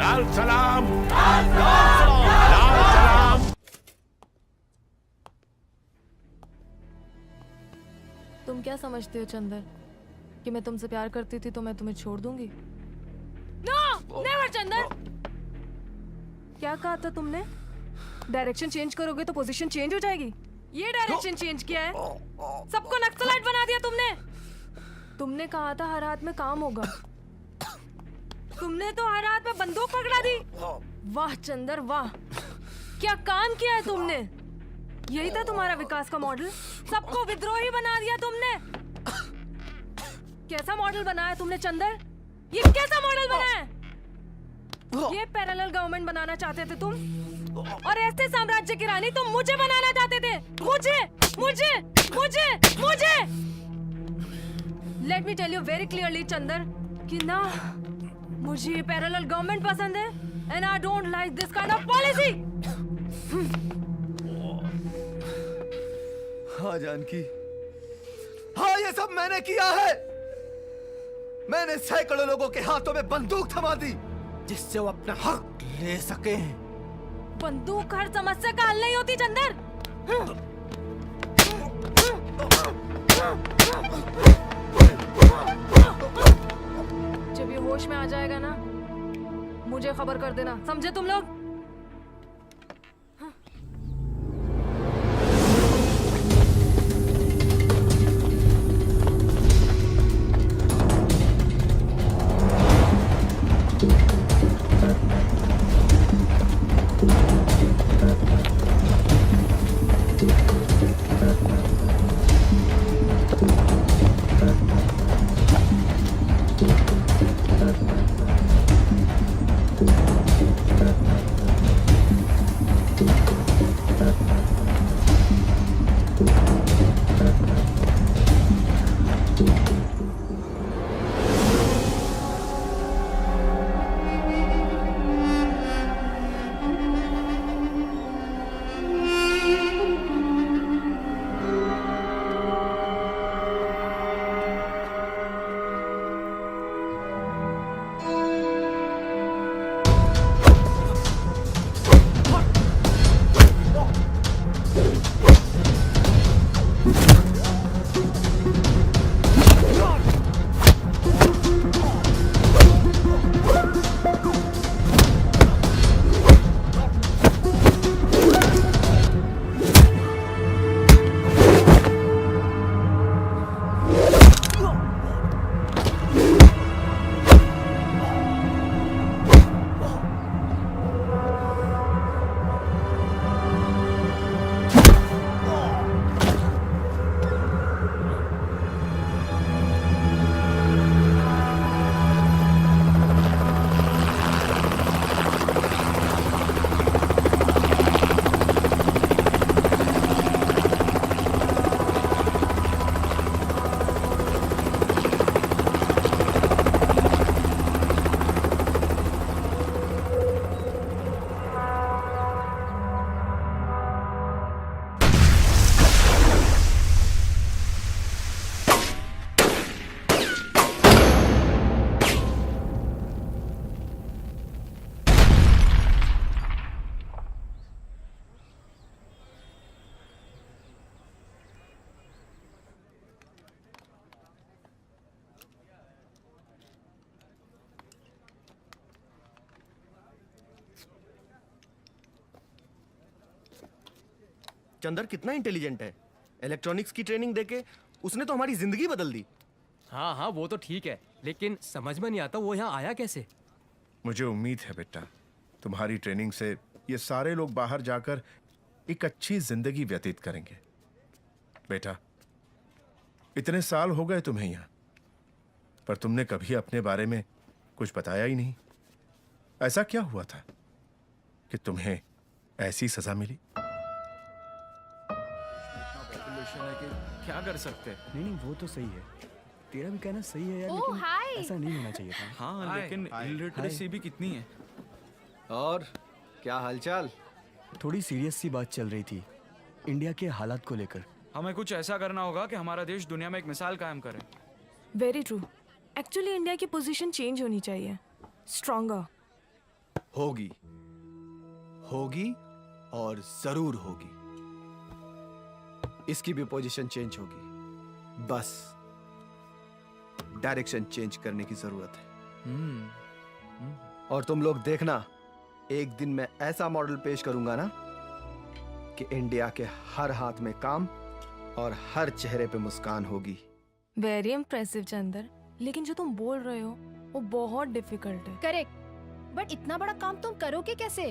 लाल सलाम, लाल सलाम। तुम क्या समझते हो चंदर कि मैं तुमसे प्यार करती थी तो मैं तुम्हें छोड़ दूंगी? No, never Chandar. क्या कहा था तुमने? डायरेक्शन चेंज करोगे तो पोजीशन चेंज हो जाएगी। ये डायरेक्शन चेंज किया है, सबको नक्सलाइट बना दिया तुमने। तुमने कहा था हर हाथ में काम होगा, तुमने तो हर हाथ में बंदूक पकड़ा दी। वाह चंदर वाह, क्या काम किया है तुमने। यही था तुम्हारा विकास का मॉडल, सबको विद्रोही बना दिया तुमने। कैसा मॉडल बनाया तुमने चंदर? ये कैसा मॉडल बनाया? ये पैरेलल गवर्नमेंट बनाना चाहते थे तुम, और ऐसे साम्राज्य की रानी तुम मुझे बनाना चाहते थे। मुझे मुझे मुझे मुझे let me tell you very clearly Chandar कि ना मुझे ये पैरेलल गवर्नमेंट पसंद है, and I don't like this kind of policy. हाँ जानकी, हाँ ये सब मैंने किया है। मैंने सैकड़ों लोगों के हाथों में बंदूक थमा दी जिससे वो अपना हक ले सके। बंदूक हर समस्या का हल नहीं होती चंदर। जब ये होश में आ जाएगा ना, मुझे खबर कर देना, समझे तुम लोग? चंदर कितना इंटेलिजेंट है। इलेक्ट्रॉनिक्स की ट्रेनिंग देके उसने तो हमारी जिंदगी बदल दी। हाँ हाँ वो तो ठीक है, लेकिन समझ में नहीं आता वो यहाँ आया कैसे। मुझे उम्मीद है बेटा, तुम्हारी ट्रेनिंग से ये सारे लोग बाहर जाकर एक अच्छी जिंदगी व्यतीत करेंगे। बेटा, इतने साल हो गए तुम्हें यहाँ, पर तुमने कभी अपने बारे में कुछ बताया ही नहीं। ऐसा क्या हुआ था कि तुम्हें ऐसी सजा मिली? क्या कर सकते हैं? नहीं वो तो सही है, तेरा भी कहना सही है यार, लेकिन ऐसा नहीं होना चाहिए था। हाँ लेकिन इलिटरेसी भी कितनी है। और क्या हालचाल? थोड़ी सीरियस सी बात चल रही थी इंडिया के हालात को लेकर। हमें कुछ ऐसा करना होगा कि हमारा देश दुनिया में एक मिसाल कायम करे। Very true. एक्चुअली इंडिया की पोजीशन चेंज होनी चाहिए, स्ट्रॉन्गर। होगी, होगी और जरूर होगी। इसकी भी पोजीशन चेंज होगी, बस डायरेक्शन चेंज करने की जरूरत है। और तुम लोग देखना, एक दिन मैं ऐसा मॉडल पेश करूंगा ना कि इंडिया के हर हाथ में काम और हर चेहरे पे मुस्कान होगी। वेरी इम्प्रेसिव चंदर, लेकिन जो तुम बोल रहे हो वो बहुत डिफिकल्ट है। करेक्ट, बट इतना बड़ा काम तुम करोगे कैसे?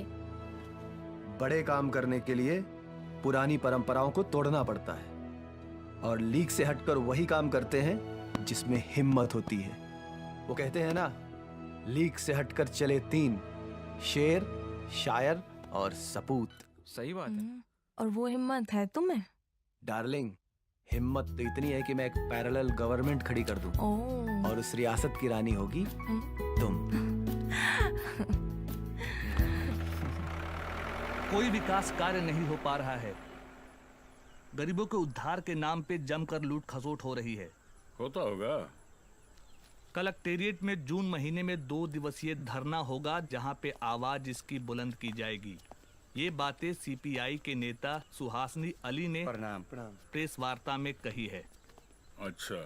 बड़े काम करने के लिए पुरानी परंपराओं को तोड़ना पड़ता है और लीक से हटकर वही काम करते हैं जिसमें हिम्मत होती है। वो कहते हैं ना, लीक से हटकर चले तीन, शेर, शायर और सपूत। सही बात है। और वो हिम्मत है तुम्हें? डार्लिंग, हिम्मत तो इतनी है कि मैं एक पैरेलल गवर्नमेंट खड़ी कर दूं ओह। और उस रियासत की रानी होगी तुम। कोई विकास कार्य नहीं हो पा रहा है। गरीबों के उद्धार के नाम पे जमकर लूट खसोट हो रही है। होता होगा। कलेक्टेरिएट में जून महीने में 2 दिवसीय धरना होगा, जहां पे आवाज इसकी बुलंद की जाएगी। ये बातें सीपीआई के नेता सुहासनी अली ने प्रणाम प्रणाम। प्रेस वार्ता में कही है। अच्छा,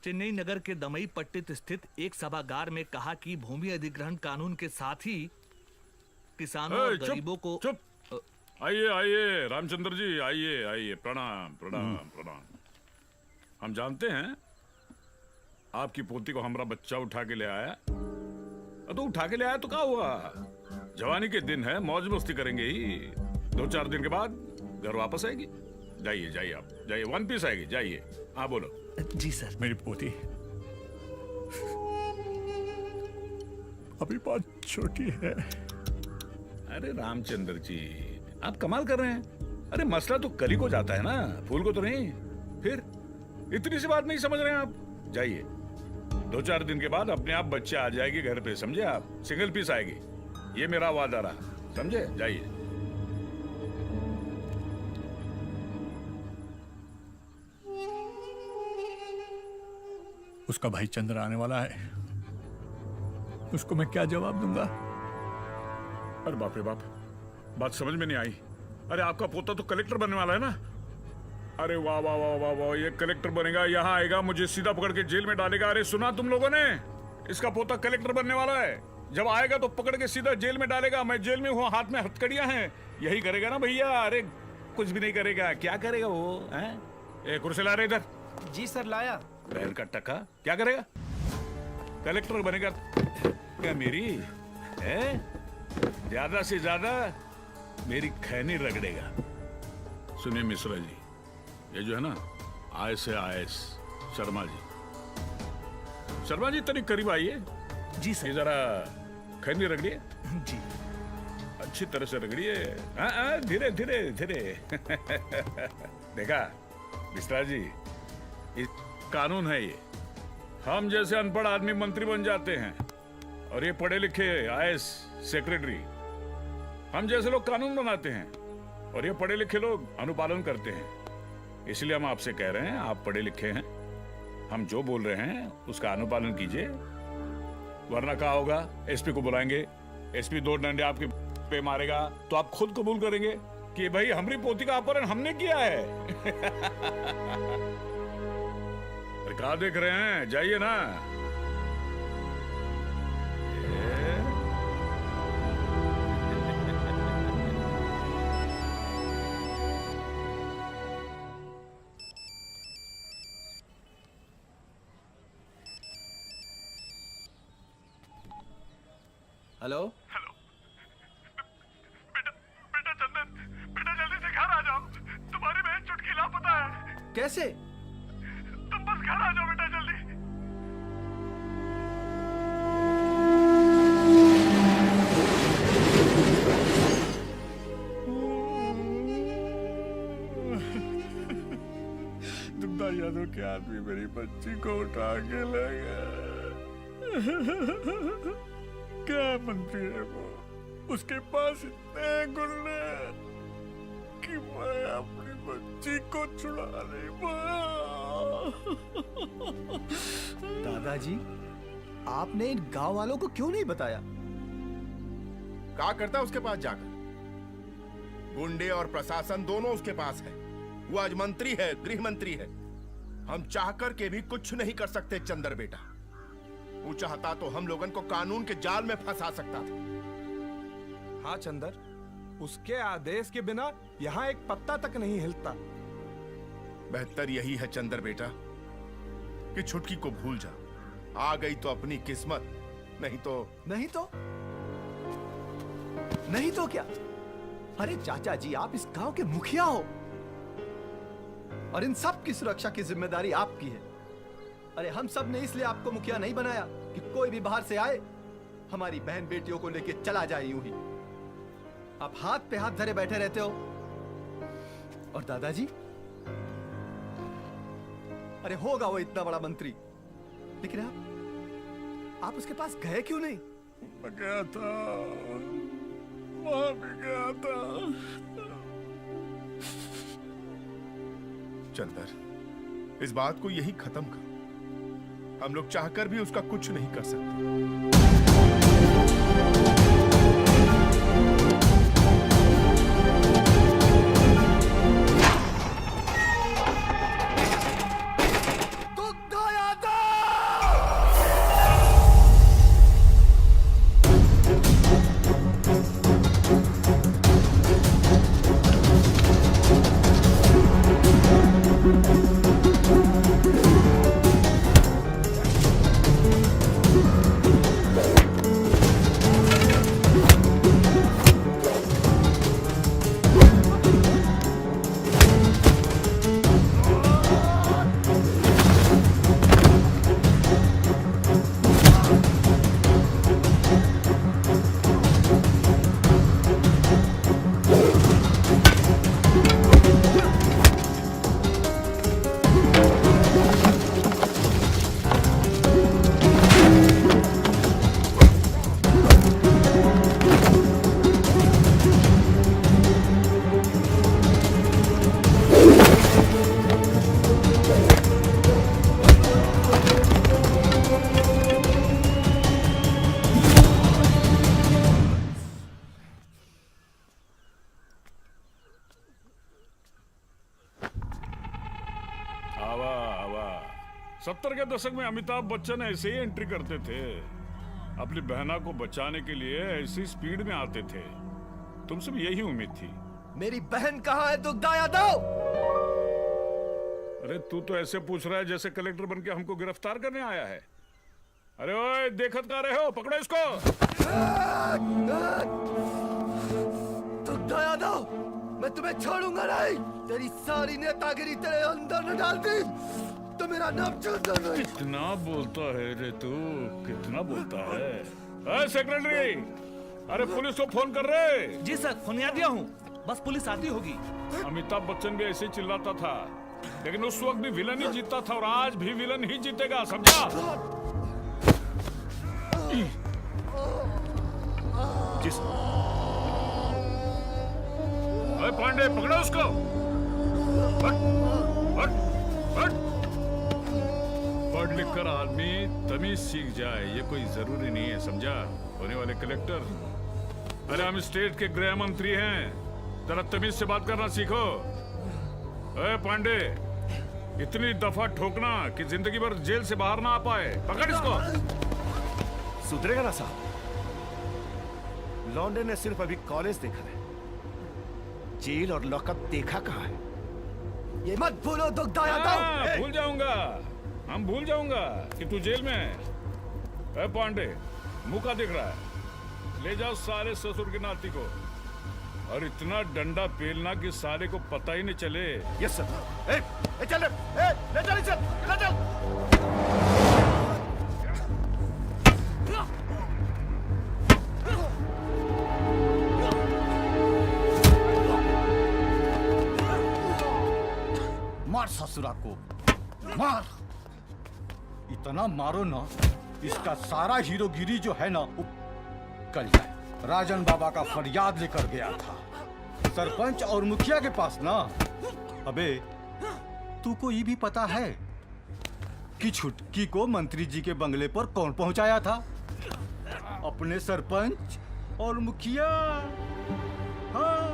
चेन्नई नगर के दमई पट्टित स्थित एक सभागार में कहा कि भूमि अधिग्रहण कानून के साथ ही किसानों और चुप, गरीबों को चुप। आइए आइए रामचंद्र जी, आइए आइए। प्रणाम प्रणाम प्रणाम। हम जानते हैं आपकी पोती को हमारा बच्चा उठा के ले आया। तो उठा के ले आया तो क्या हुआ, जवानी के दिन है, मौज मस्ती करेंगे ही। 2-4 दिन के बाद घर वापस आएगी। जाइए जाइए, आप जाइए, 1 पीस आएगी, जाइए। हाँ बोलो। जी सर। मेरी पोती अभी बहुत छोटी है। अरे रामचंद्र जी, आप कमाल कर रहे हैं। अरे मसला तो कली को जाता है ना, फूल को तो नहीं। फिर इतनी सी बात नहीं समझ रहे हैं आप। जाइए, 2-4 दिन के बाद अपने आप बच्चे आ जाएगी घर पे, समझे आप। सिंगल पीस आएगी, ये मेरा वादा रहा, समझे। जाइए। उसका भाई चंद्र आने वाला है, उसको मैं क्या जवाब दूंगा? अरे बाप रे बाप, बात समझ में नहीं आई। अरे आपका पोता तो कलेक्टर बनने वाला है ना। अरे वाह वाह वाह वाह वाह, ये कलेक्टर बनेगा, यहाँ आएगा, मुझे सीधा पकड़ के जेल में डालेगा। अरे सुना तुम लोगों ने, इसका पोता कलेक्टर बनने वाला है। जब आएगा तो पकड़ के सीधा जेल में डालेगा। मैं जेल में हूँ, हाथ में हथकड़ियां हैं। यही करेगा ना भैया? अरे कुछ भी नहीं करेगा। क्या करेगा वो, हैं? ए कुर्सी ला रहे इधर। जी सर, लाया। बहन का टका, क्या करेगा? कलेक्टर बनेगा क्या मेरी है? ज्यादा से ज्यादा मेरी खैनी रगड़ेगा। सुनिए मिश्रा जी, ये जो है ना IAS शर्मा जी, शर्मा जी तनिक करीब आइए। जी ये सर। जरा खैनी रगड़िए, जी। अच्छी तरह से रगड़िए। धीरे धीरे धीरे। देखा मिश्रा जी, ये कानून है। ये हम जैसे अनपढ़ आदमी मंत्री बन जाते हैं और ये पढ़े लिखे IAS सेक्रेटरी, हम जैसे लोग कानून बनाते हैं और ये पढ़े लिखे लोग अनुपालन करते हैं। इसलिए हम आपसे कह रहे हैं, आप पढ़े लिखे हैं, हम जो बोल रहे हैं उसका अनुपालन कीजिए, वरना क्या होगा? SP को बुलाएंगे, SP 2 डंडे आपके पे मारेगा तो आप खुद कबूल करेंगे कि भाई हमारी पोती का अपहरण हमने किया है। अरे कहाँ देख रहे हैं, जाइए ना। हेलो हेलो बेटा, बेटा चंदन, बेटा जल्दी से घर आ जाओ, तुम्हारी बहन चुटकी लापता है। कैसे? तुम बस घर आ जाओ बेटा, जल्दी। दुग्धा यादव के आदमी मेरी बच्ची को उठा के ले गया। क्या मंत्री है वो, उसके पास इतने गुंडे कि मैं अपनी बच्ची को छुड़ा नहीं पाया। दादाजी, आपने इन गांव वालों को क्यों नहीं बताया? क्या करता है उसके पास जाकर? गुंडे और प्रशासन दोनों उसके पास है। वो आज मंत्री है, गृह मंत्री है। हम चाहकर के भी कुछ नहीं कर सकते चंदर बेटा। वो चाहता तो हम लोगन को कानून के जाल में फंसा सकता था। हाँ चंदर, उसके आदेश के बिना यहाँ एक पत्ता तक नहीं हिलता। बेहतर यही है चंदर बेटा कि छुटकी को भूल जा। आ गई तो अपनी किस्मत, नहीं तो क्या? अरे चाचा जी, आप इस गांव के मुखिया हो और इन सब की सुरक्षा की जिम्मेदारी आपकी है। अरे हम सब ने इसलिए आपको मुखिया नहीं बनाया कि कोई भी बाहर से आए हमारी बहन बेटियों को लेके चला जाए यूं ही। आप हाथ पे हाथ धरे बैठे रहते हो। और दादाजी, अरे होगा वो इतना बड़ा मंत्री, लेकिन आप उसके पास गए क्यों नहीं? मैं गया था, वहां भी गया था। चंदर, इस बात को यही खत्म कर। हम लोग चाहकर भी उसका कुछ नहीं कर सकते। आवा आवा 70 के दशक में अमिताभ बच्चन ऐसे ही एंट्री करते थे। अपनी बहना को बचाने के लिए ऐसी स्पीड में आते थे। तुमसे भी यही उम्मीद थी। मेरी बहन कहाँ है दुग्धा यादव? अरे तू तो ऐसे पूछ रहा है जैसे कलेक्टर बन के हमको गिरफ्तार करने आया है। अरे ओए, देखत का रहे हो? पकड़ो इसको। दुग्धा यादव, मैं तुम्हें छोड़ूंगा नहीं। तेरी सारी नेतागिरी तेरे अंदर न डाल दी तो मेरा नाम चंदर नहीं। कितना बोलता है रे तू, कितना बोलता है। अरे सेक्रेटरी, अरे पुलिस को फोन कर रहे। जी सर, फोन दिया हूँ, बस पुलिस आती होगी। अमिताभ बच्चन भी ऐसे ही चिल्लाता था, लेकिन उस वक्त भी विलन ही जीतता था और आज भी विलन ही जीतेगा, समझा? जी सर। अरे पांडे, पकड़ो उसको। हट, हट, हट। पढ़ लिख कर आदमी तमीज सीख जाए ये कोई जरूरी नहीं है, समझा? होने वाले कलेक्टर, अरे हम स्टेट के गृह मंत्री हैं, जरा तमीज से बात करना सीखो। अरे पांडे, इतनी दफा ठोकना कि जिंदगी भर जेल से बाहर ना आ पाए। पकड़ इसको। सुधरेगा ना साहब? लॉन्डे ने सिर्फ अभी कॉलेज देखा है, जेल और लॉकअप देखा कहाँ है? ये मत भूलो दुग्धा यादव। भूल जाऊंगा, हम भूल जाऊंगा कि तू जेल में है। अरे पांडे, मुंह का दिख रहा है? ले जाओ सारे ससुर की नाती को और इतना डंडा पेलना कि सारे को पता ही नहीं चले। Yes sir. चल ले चल, ले चल। मार ससुरा को, मार। इतना मारो ना, इसका सारा हीरोगिरी जो है ना वो कल जाए। राजन बाबा का फरियाद लेकर गया था सरपंच और मुखिया के पास ना। अबे तू को ये भी पता है कि छुटकी को मंत्री जी के बंगले पर कौन पहुंचाया था? अपने सरपंच और मुखिया। हाँ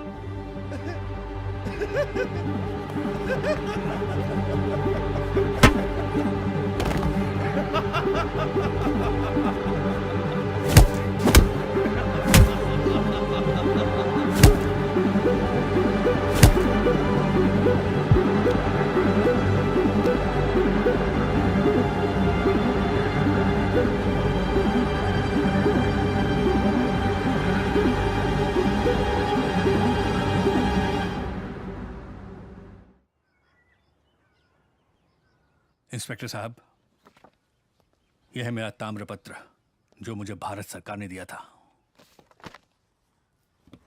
इंस्पेक्टर साहब, यह है मेरा ताम्रपत्र जो मुझे भारत सरकार ने दिया था।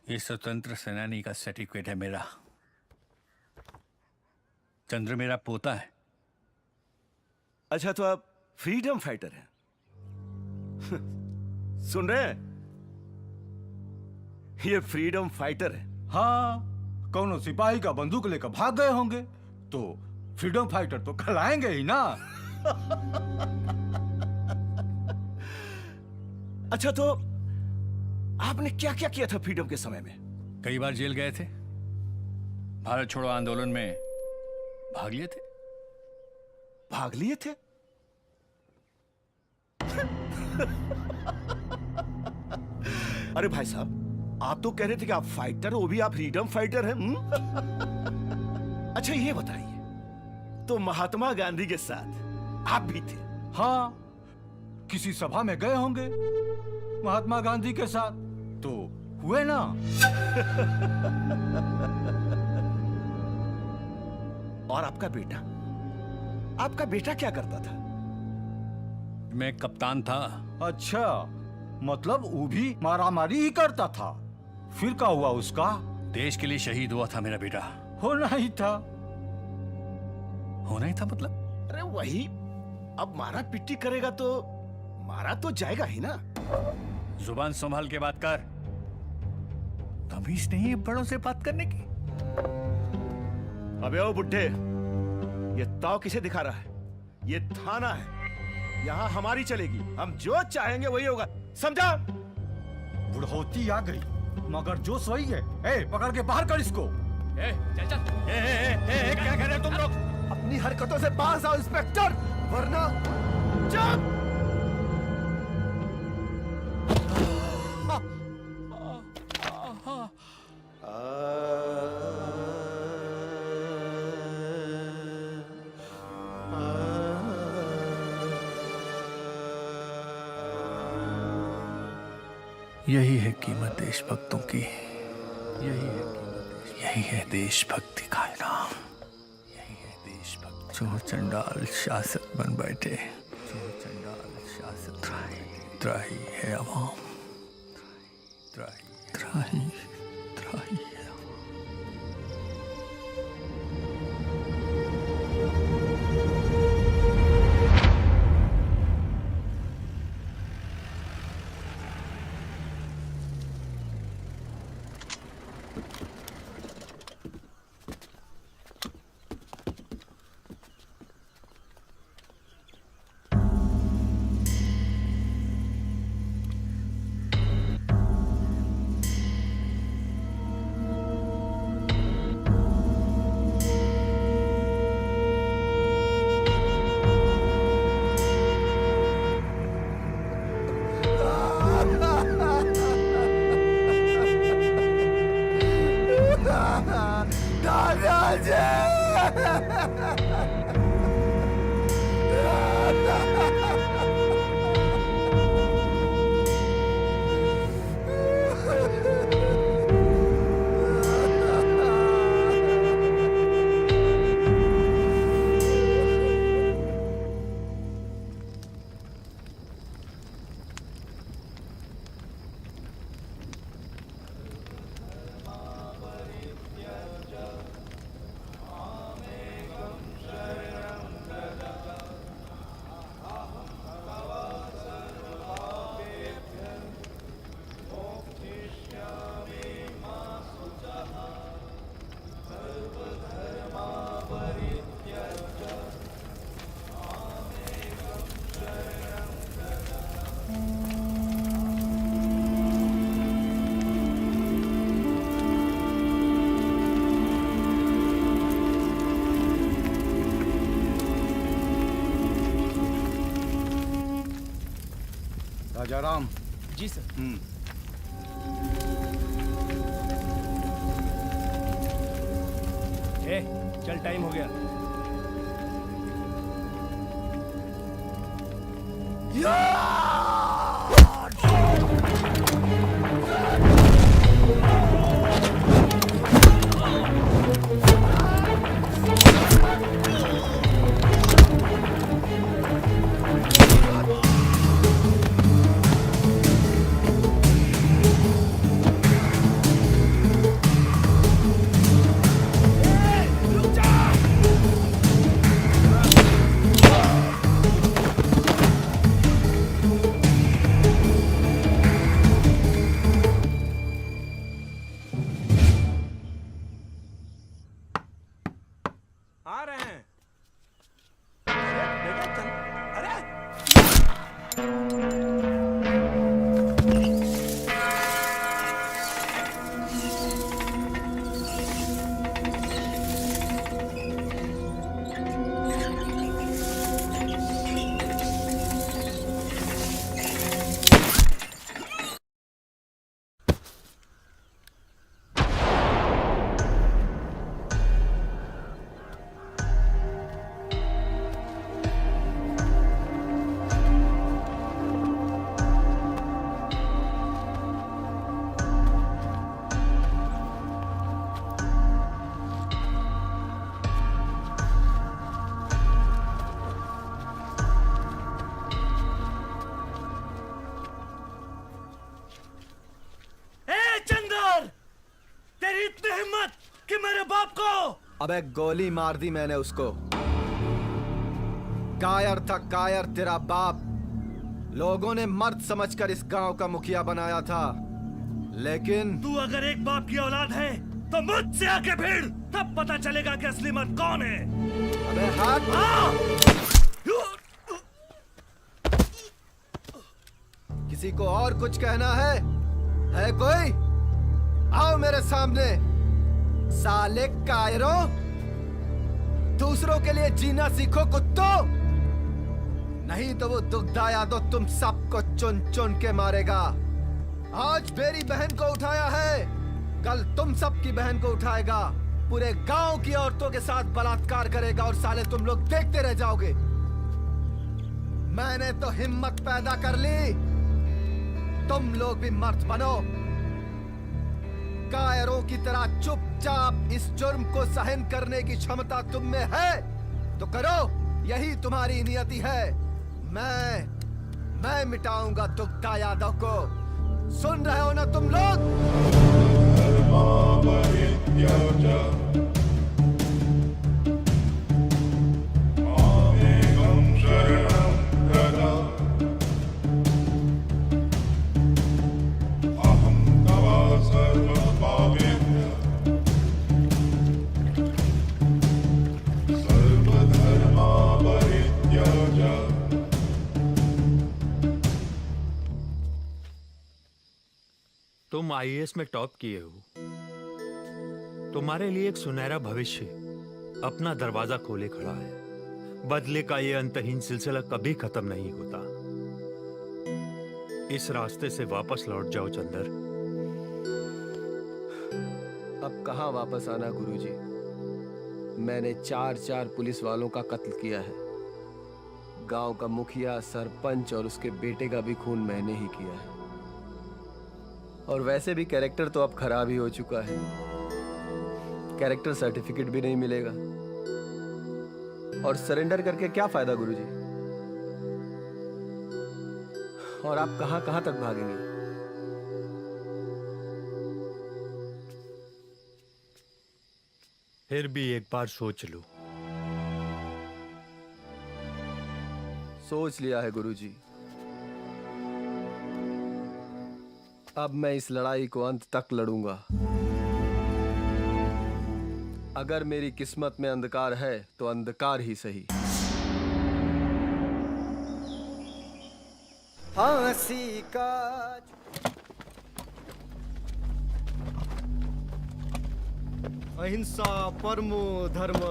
ये स्वतंत्र सेनानी का सर्टिफिकेट है मेरा। चंद्र मेरा पोता है। अच्छा, तो आप फ्रीडम फाइटर हैं? सुन रहे हैं? ये फ्रीडम फाइटर है। हाँ, कौनो सिपाही का बंदूक लेकर भाग गए होंगे तो फ्रीडम फाइटर तो खिलाएंगे ही ना। अच्छा, तो आपने क्या क्या किया था फ्रीडम के समय में? कई बार जेल गए थे। भारत छोड़ो आंदोलन में भाग लिए थे। भाग लिए थे? अरे भाई साहब, आप तो कह रहे थे कि आप फाइटर, वो भी आप फ्रीडम फाइटर हैं। अच्छा, ये बताइए, तो महात्मा गांधी के साथ आप भी थे? हाँ, किसी सभा में गए होंगे महात्मा गांधी के साथ, तो हुए ना। और आपका बेटा क्या करता था? मैं कप्तान था। अच्छा, मतलब वो भी मारामारी ही करता था। फिर क्या हुआ उसका? देश के लिए शहीद हुआ था मेरा बेटा। होना ही था। होना ही था मतलब? अरे वही, अब मारा पिट्टी करेगा तो मारा तो जाएगा ही ना। जुबान संभाल के बात कर। तमीज नहीं है बड़ों से बात करने की। अबे ओ बुड्ढे, ये ताव किसे दिखा रहा है? ये थाना है, यहाँ हमारी चलेगी। हम जो चाहेंगे वही होगा, समझा? बुढ़ौती आ गई मगर जोश वही है। ए, पकड़ के बाहर कर इसको। चल चल। क्या कर रहे हो तुम लोग? अपनी हरकतों से बाहर आओ इंस्पेक्टर, वरना जब यही है कीमत देशभक्तों की। यही है देशभक्ति का इनाम। यही है देशभक्त। चोर चंडाल शासक बन बैठे। चोर चंडाल शासक। त्राही है अवाम। त्राही है अवाम। राजाराम। जी सर। चल टाइम हो गया। आ रहे हैं। अबे गोली मार दी मैंने उसको। कायर था कायर तेरा बाप। लोगों ने मर्द समझकर इस गांव का मुखिया बनाया था, लेकिन तू अगर एक बाप की औलाद है तो मुझसे आके भिड़, तब पता चलेगा कि असली मर्द कौन है। अबे हाथ। किसी को और कुछ कहना है कोई? आओ मेरे सामने। साले कायरों, दूसरों के लिए जीना सीखो कुत्तों, नहीं तो वो दुग्धा यादव तुम सबको चुन चुन के मारेगा। आज मेरी बहन को उठाया है, कल तुम सबकी बहन को उठाएगा, पूरे गांव की औरतों के साथ बलात्कार करेगा और साले तुम लोग देखते रह जाओगे। मैंने तो हिम्मत पैदा कर ली, तुम लोग भी मर्द बनो। कायरों की तरह चुपचाप इस जुर्म को सहन करने की क्षमता तुम में है तो करो, यही तुम्हारी नियति है। मैं मिटाऊंगा दुग्धा यादव को। सुन रहे हो ना तुम लोग? तुम आईएएस में टॉप किए हो, तुम्हारे लिए एक सुनहरा भविष्य अपना दरवाजा खोले खड़ा है। बदले का ये अंतहीन सिलसिला कभी खत्म नहीं होता। इस रास्ते से वापस लौट जाओ चंदर। अब कहां वापस आना गुरुजी? मैंने 4 पुलिस वालों का कत्ल किया है। गांव का मुखिया, सरपंच और उसके बेटे का भी खून मैंने ही किया है। और वैसे भी कैरेक्टर तो अब खराब ही हो चुका है, कैरेक्टर सर्टिफिकेट भी नहीं मिलेगा। और सरेंडर करके क्या फायदा गुरुजी? और आप कहां कहां तक भागेंगे? फिर भी एक बार सोच लो। सोच लिया है गुरुजी। अब मैं इस लड़ाई को अंत तक लड़ूंगा। अगर मेरी किस्मत में अंधकार है तो अंधकार ही सही। फांसी का अहिंसा परमो धर्म।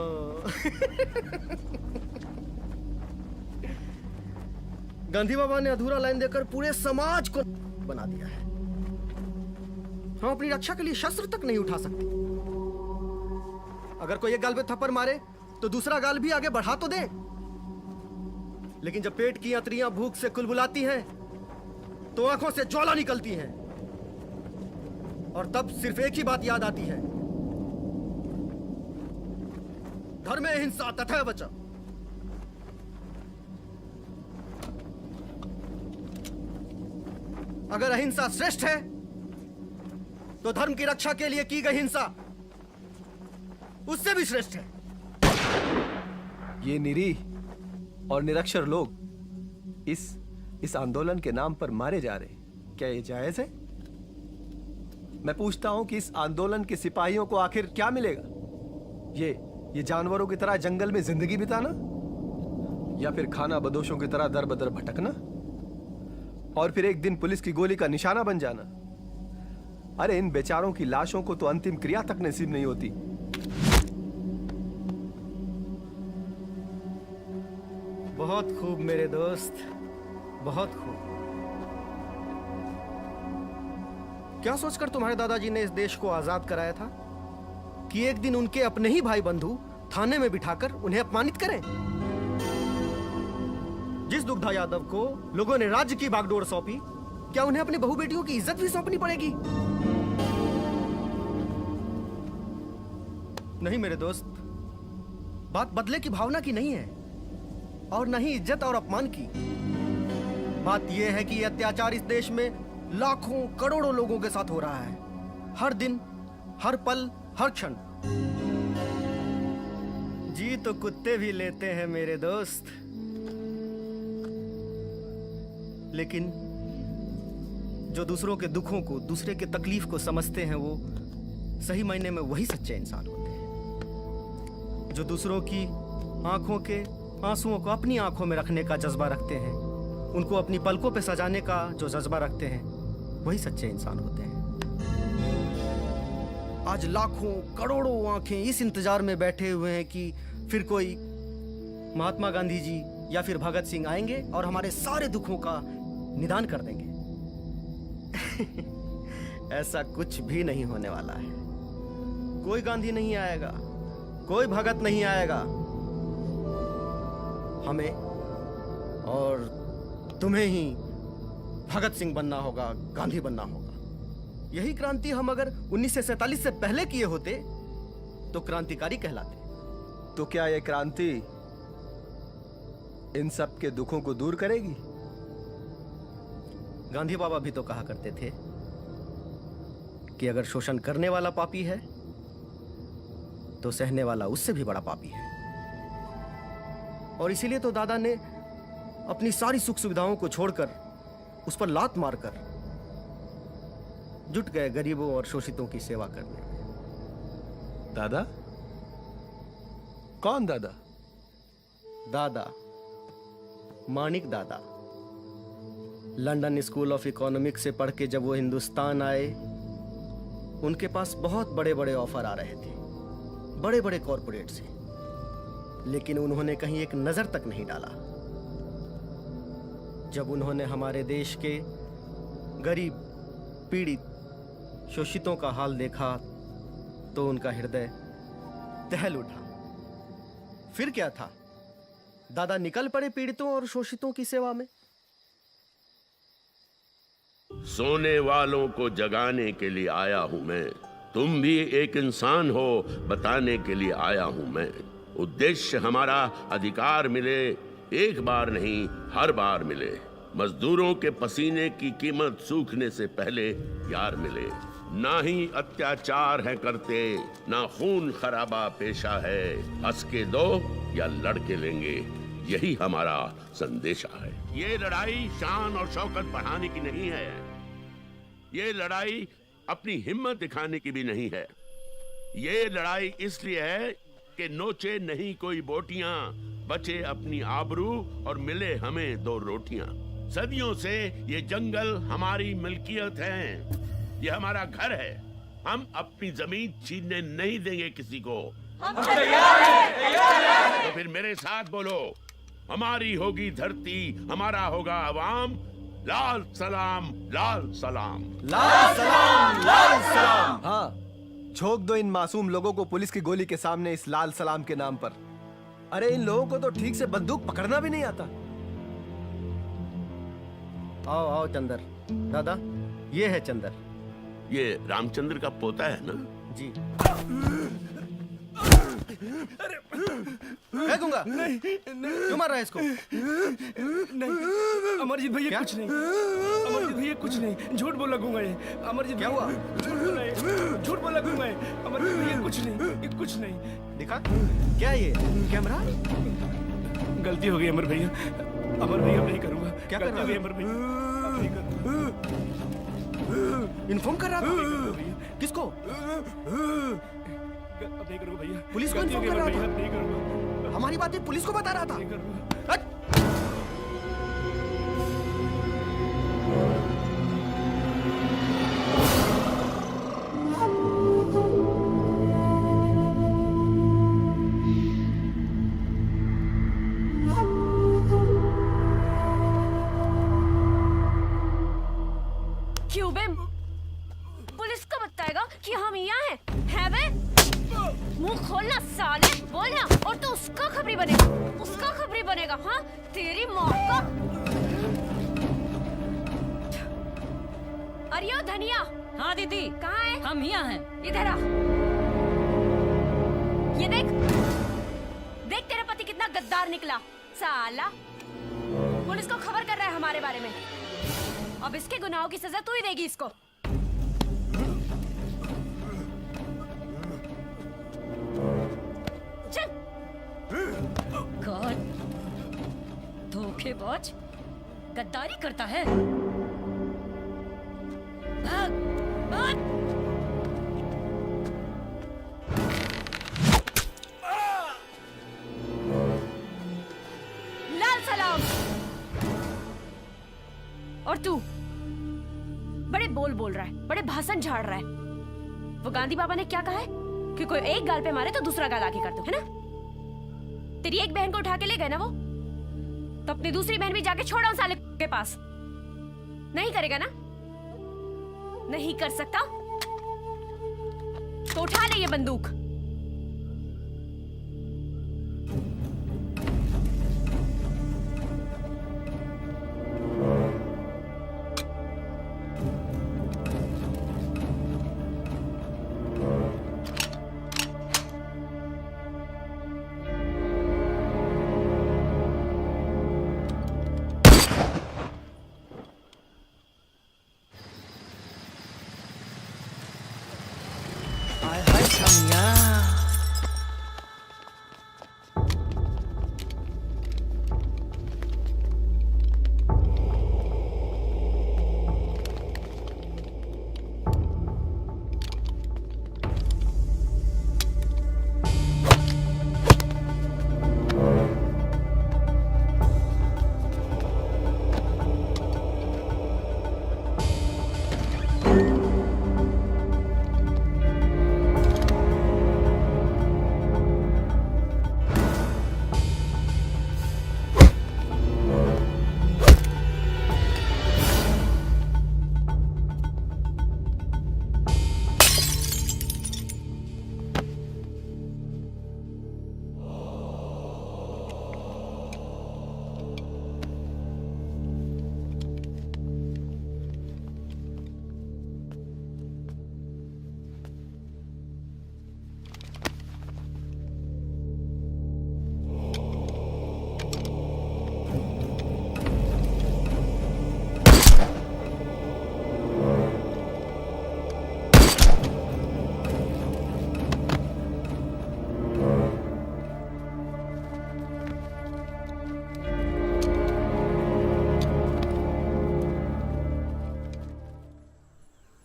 गांधी बाबा ने अधूरा लाइन देकर पूरे समाज को बना दिया है। हम अपनी रक्षा के लिए शस्त्र तक नहीं उठा सकते। अगर कोई एक गाल पे थप्पड़ मारे तो दूसरा गाल भी आगे बढ़ा तो दे, लेकिन जब पेट की अंतड़ियां भूख से कुलबुलाती हैं तो आंखों से ज्वाला निकलती हैं, और तब सिर्फ एक ही बात याद आती है, धर्मे हिंसा तथा बचा। अगर अहिंसा श्रेष्ठ है तो धर्म की रक्षा के लिए की गई हिंसा उससे भी श्रेष्ठ है। ये निरीह और निरक्षर लोग इस आंदोलन के नाम पर मारे जा रहे हैं। क्या ये जायज है? मैं पूछता हूं कि इस आंदोलन के सिपाहियों को आखिर क्या मिलेगा? ये जानवरों की तरह जंगल में जिंदगी बिताना, या फिर खाना बदोशों की तरह दर बदर भटकना, और फिर एक दिन पुलिस की गोली का निशाना बन जाना? अरे इन बेचारों की लाशों को तो अंतिम क्रिया तक नसीब नहीं होती। बहुत खूब मेरे दोस्त, बहुत खूब। क्या सोचकर तुम्हारे दादाजी ने इस देश को आजाद कराया था कि एक दिन उनके अपने ही भाई बंधु थाने में बिठाकर उन्हें अपमानित करें? जिस दुग्धा यादव को लोगों ने राज्य की बागडोर सौंपी, क्या उन्हें अपनी बहू बेटियों की इज्जत भी सौंपनी पड़ेगी? नहीं मेरे दोस्त, बात बदले की भावना की नहीं है, और नहीं इज्जत और अपमान की। बात यह है कि अत्याचार इस देश में लाखों करोड़ों लोगों के साथ हो रहा है, हर दिन, हर पल, हर क्षण। जी तो कुत्ते भी लेते हैं मेरे दोस्त, लेकिन जो दूसरों के दुखों को, दूसरे के तकलीफ को समझते हैं, वो सही मायने में वही सच्चे इंसान होते हैं। जो दूसरों की आंखों के आंसुओं को अपनी आंखों में रखने का जज्बा रखते हैं, उनको अपनी पलकों पे सजाने का जो जज्बा रखते हैं, वही सच्चे इंसान होते हैं। आज लाखों करोड़ों आंखें इस इंतजार में बैठे हुए हैं कि फिर कोई महात्मा गांधी जी या फिर भगत सिंह आएंगे और हमारे सारे दुखों का निदान कर देंगे। ऐसा कुछ भी नहीं होने वाला है। कोई गांधी नहीं आएगा, कोई भगत नहीं आएगा। हमें और तुम्हें ही भगत सिंह बनना होगा, गांधी बनना होगा। यही क्रांति हम अगर 1947 से पहले किए होते तो क्रांतिकारी कहलाते। तो क्या यह क्रांति इन सब के दुखों को दूर करेगी? गांधी बाबा भी तो कहा करते थे कि अगर शोषण करने वाला पापी है तो सहने वाला उससे भी बड़ा पापी है। और इसीलिए तो दादा ने अपनी सारी सुख सुविधाओं को छोड़कर उस पर लात मारकर जुट गए गरीबों और शोषितों की सेवा करने में। दादा? कौन दादा? दादा मानिक दादा। लंदन स्कूल ऑफ इकोनॉमिक्स से पढ़ के जब वो हिंदुस्तान आए, उनके पास बहुत बड़े बड़े ऑफर आ रहे थे, बड़े बड़े कॉरपोरेट से, लेकिन उन्होंने कहीं एक नजर तक नहीं डाला। जब उन्होंने हमारे देश के गरीब, पीड़ित, शोषितों का हाल देखा तो उनका हृदय दहल उठा। फिर क्या था, दादा निकल पड़े पीड़ितों और शोषितों की सेवा में। सोने वालों को जगाने के लिए आया हूं मैं, तुम भी एक इंसान हो बताने के लिए आया हूं मैं। उद्देश्य हमारा अधिकार मिले, एक बार नहीं हर बार मिले। मजदूरों के पसीने की कीमत सूखने से पहले यार मिले। ना ही अत्याचार है करते, ना खून खराबा पेशा है। हंस के दो या लड़के लेंगे, यही हमारा संदेशा है। ये लड़ाई शान और शौकत बढ़ाने की नहीं है, ये लड़ाई अपनी हिम्मत दिखाने की भी नहीं है। ये लड़ाई इसलिए है कि नोचे नहीं कोई बोटियां, बचे अपनी आबरू और मिले हमें दो रोटियां। सदियों से ये जंगल हमारी मिल्कियत है, ये हमारा घर है। हम अपनी जमीन छीनने नहीं देंगे किसी को। हम तैयार हैं, तैयार हैं। तो फिर मेरे साथ बोलो, हमारी होगी धरती, हमारा होगा अवाम। लाल सलाम, लाल सलाम। लाल सलाम, लाल सलाम। हाँ, झोंक दो इन मासूम लोगों को पुलिस की गोली के सामने इस लाल सलाम के नाम पर। अरे इन लोगों को तो ठीक से बंदूक पकड़ना भी नहीं आता। आओ आओ चंदर। दादा, ये है चंदर। ये रामचंद्र का पोता है ना? जी। फेंकूंगा। नहीं, क्यों मार रहा है इसको? नहीं अमरजीत भैया कुछ नहीं, अमरजीत भैया कुछ नहीं, झूठ बोल लगूंगा ये। अमरजीत क्या हुआ? झूठ बोला ये, झूठ बोल लगूंगा ये। अमरजीत भैया कुछ नहीं, ये कुछ नहीं। दिखा क्या ये कैमरा? गलती हो गई अमर भैया, अमर भैया अब नहीं करूंगा। क्या कर गलती रहा हो गई है? अमर भैया, अब नहीं करूंगा। इन्फॉर्म कर रहा था? किसको? अब नहीं करूंगा भैया। पुलिस को गलती हो इन्फॉर्म गई कर रहा अमर भैया, था? अब नहीं करूंगा। हमारी बातें पुलिस को बता रहा था? नहीं करूंगा। क्यों बे? पुलिस को बताएगा कि हम यहाँ हैं? है बे? मुंह खोलना साले, बोलना। और तू उसका खबरी बनेगा, उसका खबरी बनेगा। हाँ, तेरी माँ का। अरे ओ धनिया। हाँ दीदी। कहाँ है? हम यहाँ हैं। इधर आ। ये देख, देख तेरा पति कितना गद्दार निकला साला। पुलिस को खबर कर रहा है हमारे बारे में। अब इसके गुनाहों की सजा तू ही देगी इसको। चल। गॉड, धोखेबाज, गद्दारी करता है। भाग, भाग। लाल सलाम। और तू बड़े बोल रहा है, बड़े भाषण झाड़ रहा है। वो गांधी बाबा ने क्या कहा है कि कोई एक गाल पे मारे तो दूसरा गाल आगे कर दो, है ना? तेरी एक बहन को उठा के ले गए ना वो, तो अपनी दूसरी बहन भी जाके छोड़ा उस साले के पास। नहीं करेगा ना? नहीं कर सकता तो उठा ले ये बंदूक।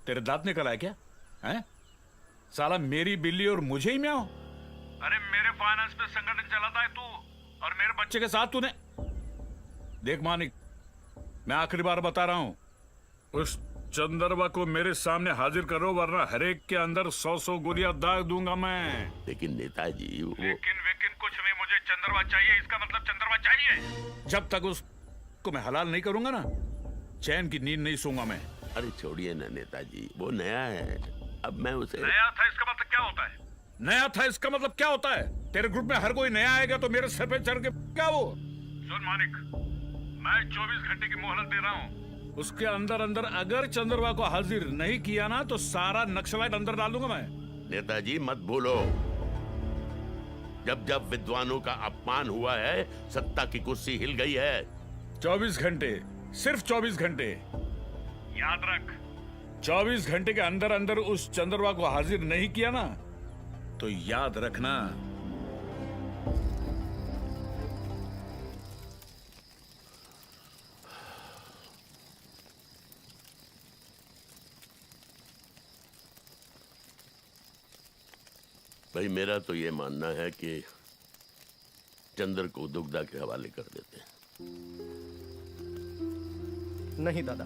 तेरे दांत निकल आया क्या? हैं? साला मेरी बिल्ली और मुझे ही म्याओ। अरे मेरे फाइनेंस पे संगठन चलाता है तू, और मेरे बच्चे के साथ तूने। देख मानिक, मैं आखिरी बार बता रहा हूं, उस चंदरवा को मेरे सामने हाजिर करो, वरना हरेक के अंदर 100-100 गोलियां दाग दूंगा मैं। लेकिन नेताजी वो... लेकिन कुछ नहीं, मुझे चंद्रमा चाहिए, इसका मतलब चंद्रमा चाहिए। जब तक उसको मैं हलाल नहीं करूंगा ना, चैन की नींद नहीं सोऊंगा मैं। अरे छोड़िए ना नेताजी, वो नया है, अब मैं उसे। नया था इसका मतलब क्या होता है? नया था इसका मतलब क्या होता है? तेरे ग्रुप में हर कोई नया आएगा तो मेरे सर पे चढ़ के क्या वो? सुन मानिक, मैं 24 घंटे की मोहलत दे रहा हूँ। उसके अंदर अंदर अगर चंद्रमा को हाजिर नहीं किया ना तो सारा नक्सलाइट अंदर डाल दूंगा मैं। नेताजी मत भूलो, जब जब विद्वानों का अपमान हुआ है, सत्ता की कुर्सी हिल गई है। 24 घंटे, सिर्फ 24 घंटे। याद रख, 24 घंटे के अंदर अंदर उस चंद्रमा को हाजिर नहीं किया ना तो याद रखना। भाई मेरा तो ये मानना है कि चंद्र को दुग्धा के हवाले कर देते हैं। नहीं दादा,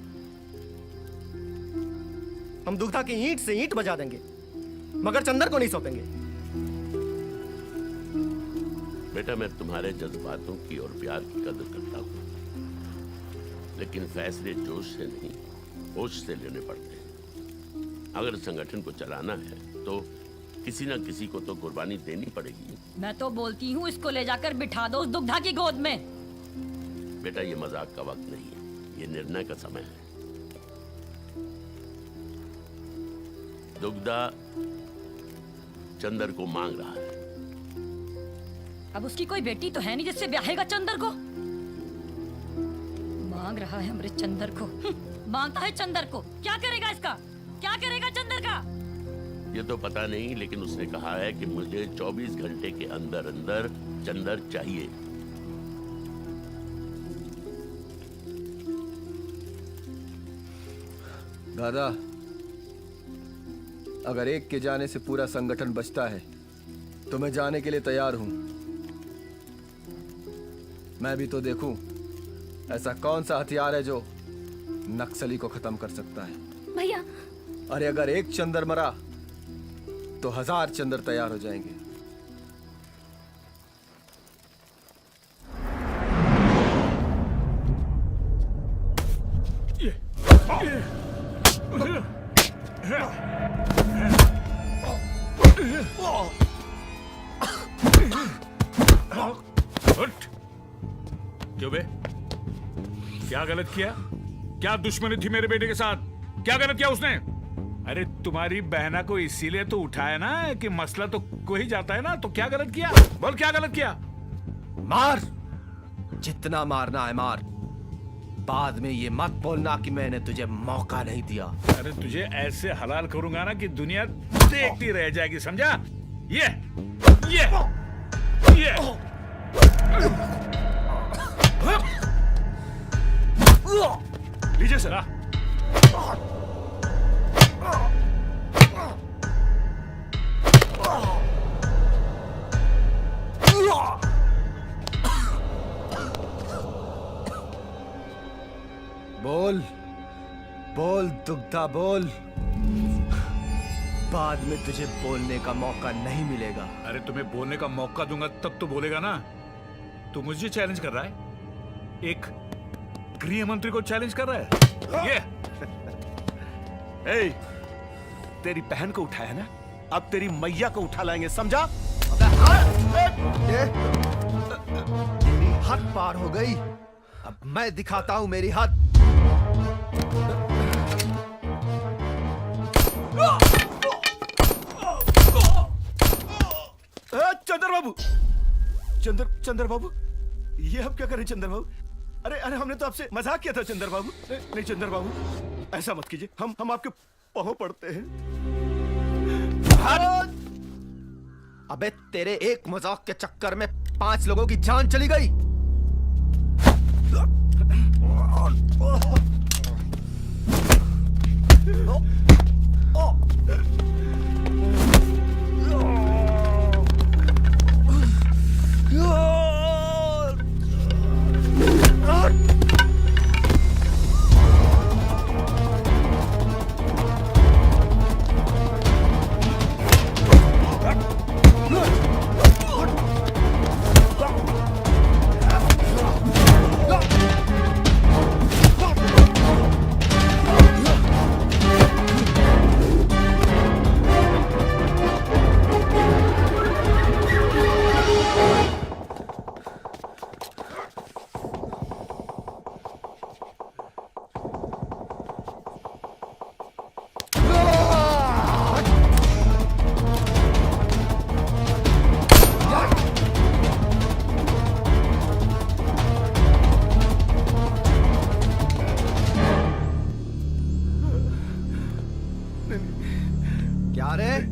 हम दुग्धा की ईंट से ईंट बजा देंगे, मगर चंद्र को नहीं सौंपेंगे। बेटा मैं तुम्हारे जज्बातों की और प्यार की कदर करता हूँ, लेकिन फैसले जोश से नहीं होश से लेने पड़ते हैं। अगर संगठन को चलाना है तो किसी ना किसी को तो कुर्बानी देनी पड़ेगी। मैं तो बोलती हूँ इसको ले जाकर बिठा दो उस दुग्धा की गोद में। बेटा ये मजाक का वक्त नहीं है, ये निर्णय का समय है। दुग्धा चंद्र को मांग रहा है। अब उसकी कोई बेटी तो है नहीं जिससे ब्याहेगा चंद्र को। मांग रहा है अमृत चंद्र को। मांगता है चंद्र को। क्या करेगा इसका? क्या करेगा चंद्र का? ये तो पता नहीं, लेकिन उसने कहा है कि मुझे 24 घंटे के अंदर अंदर चंद्र चाहिए। दादा, अगर एक के जाने से पूरा संगठन बचता है तो मैं जाने के लिए तैयार हूं। मैं भी तो देखूं ऐसा कौन सा हथियार है जो नक्सली को खत्म कर सकता है। भैया, अरे अगर एक चंद्र मरा तो 1000 चंद्र तैयार हो जाएंगे। क्यों बे? क्या गलत किया? क्या दुश्मनी थी मेरे बेटे के साथ? क्या गलत किया उसने? अरे तुम्हारी बहना को इसीलिए तो उठाया ना कि मसला तो कोई जाता है ना, तो क्या गलत किया? बोल क्या गलत किया? मार, जितना मारना है मार। बाद में ये मत बोलना कि मैंने तुझे मौका नहीं दिया। अरे तुझे ऐसे हलाल करूंगा ना कि दुनिया देखती रह जाएगी, समझा? ये लीजिए सर। बोल बोल दुग्धा बोल, बाद में तुझे बोलने का मौका नहीं मिलेगा। अरे तुम्हें बोलने का मौका दूंगा तब तो बोलेगा ना। तू मुझे चैलेंज कर रहा है? एक गृह मंत्री को चैलेंज कर रहा है? ये ए, तेरी बहन को उठाया ना, अब तेरी मैया को उठा लाएंगे, समझा? मेरी हद पार हो गई, अब मैं दिखाता हूं मेरी हद। चंद्र बाबू, चंद्र बाबू, ये अब क्या करें चंद्र बाबू? अरे अरे हमने तो आपसे मजाक किया था चंद्र बाबू। नहीं चंद्र बाबू, ऐसा मत कीजिए, हम आपके पांव पड़ते हैं। अबे तेरे एक मजाक के चक्कर में 5 लोगों की जान चली गई।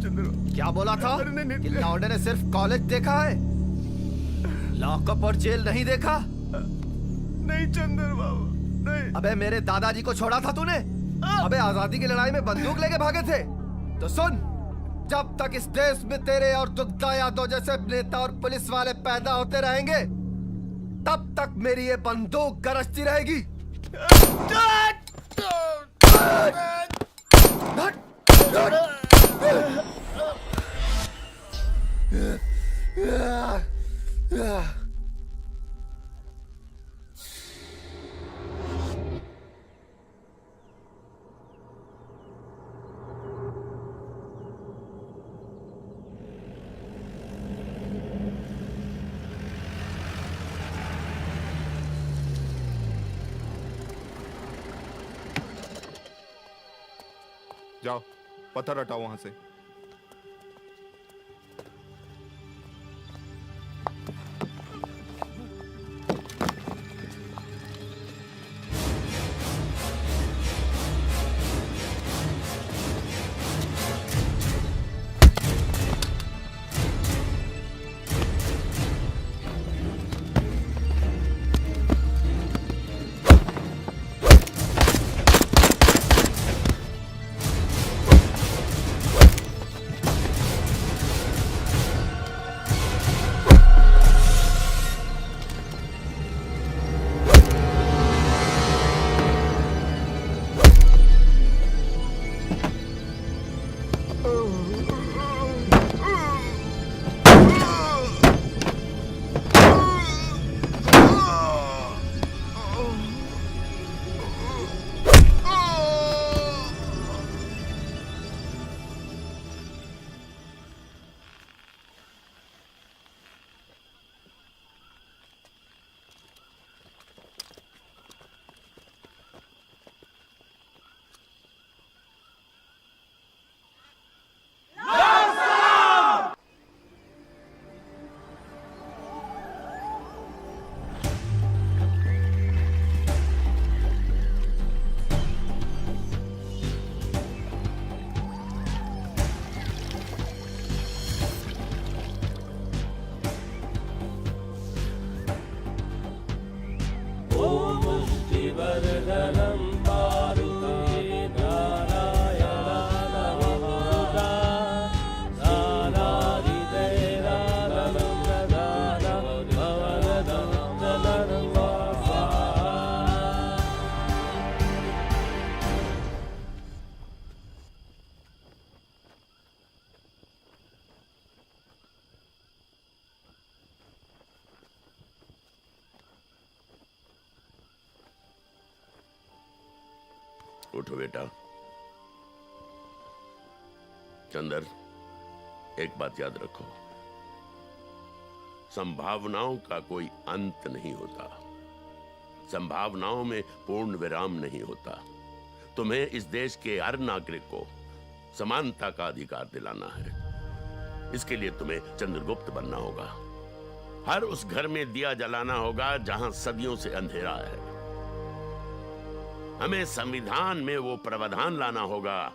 चंद्र बाबू। क्या बोला था? अरे नहीं, कि लौंडे ने सिर्फ कॉलेज देखा है, लॉकअप और जेल नहीं देखा? नहीं चंद्र बाबू, नहीं। अबे मेरे दादाजी को छोड़ा था तूने? अबे आजादी की लड़ाई में बंदूक लेके भागे थे। तो सुन, जब तक इस देश में तेरे और दुग्धा यादव जैसे नेता और पुलिस वाले पैदा होते रहेंगे, तब तक मेरी ये बंदूक गरजती रहेगी। जाओ, पत्थर हटाओ वहां से। उठो बेटा। चंदर, एक बात याद रखो, संभावनाओं का कोई अंत नहीं होता, संभावनाओं में पूर्ण विराम नहीं होता। तुम्हें इस देश के हर नागरिक को समानता का अधिकार दिलाना है। इसके लिए तुम्हें चंद्रगुप्त बनना होगा। हर उस घर में दिया जलाना होगा जहां सदियों से अंधेरा है। हमें संविधान में वो प्रावधान लाना होगा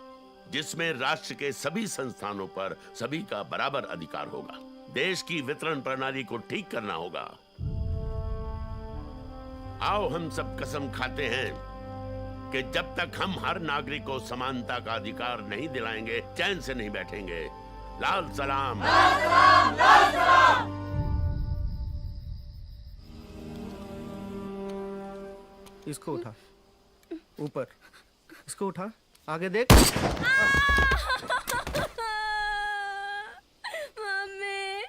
जिसमें राष्ट्र के सभी संस्थानों पर सभी का बराबर अधिकार होगा। देश की वितरण प्रणाली को ठीक करना होगा। आओ हम सब कसम खाते हैं कि जब तक हम हर नागरिक को समानता का अधिकार नहीं दिलाएंगे, चैन से नहीं बैठेंगे। लाल सलाम, लाल सलाम, लाल सलाम। इसको उठा, ऊपर इसको उठा, आगे देख। मम्मी,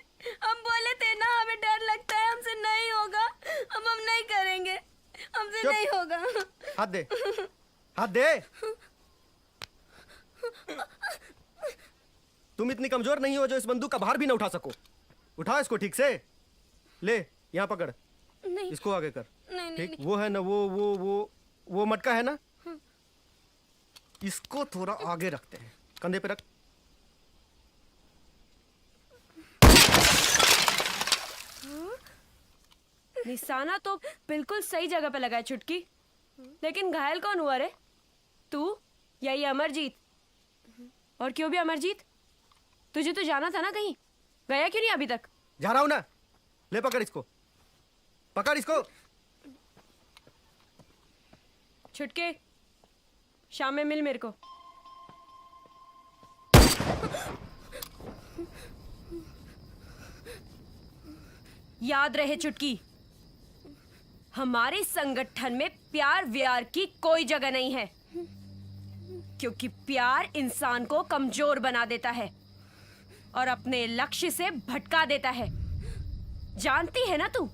हम बोले थे ना हमें डर लगता है, हमसे नहीं होगा, हम नहीं करेंगे, हमसे नहीं होगा। हाथ दे, हाथ दे। तुम इतनी कमजोर नहीं हो जो इस बंदूक का भार भी ना उठा सको। उठा इसको ठीक से, ले यहाँ पकड़, नहीं। इसको आगे कर। नहीं, ठीक, नहीं। वो है ना, वो मटका है ना, इसको थोड़ा आगे रखते हैं, कंधे पे रख। निशाना तो बिल्कुल सही जगह पे लगा है छुटकी, लेकिन घायल कौन हुआ रे? तू या ये अमरजीत? और क्यों भी अमरजीत? तुझे तो जाना था ना कहीं, गया क्यों नहीं अभी तक? जा रहा हूं ना। ले पकड़ इसको, पकड़ इसको। छुटके, शाम में मिल मेरे को। याद रहे चुटकी, हमारे संगठन में प्यार व्यार की कोई जगह नहीं है, क्योंकि प्यार इंसान को कमजोर बना देता है और अपने लक्ष्य से भटका देता है। जानती है ना तू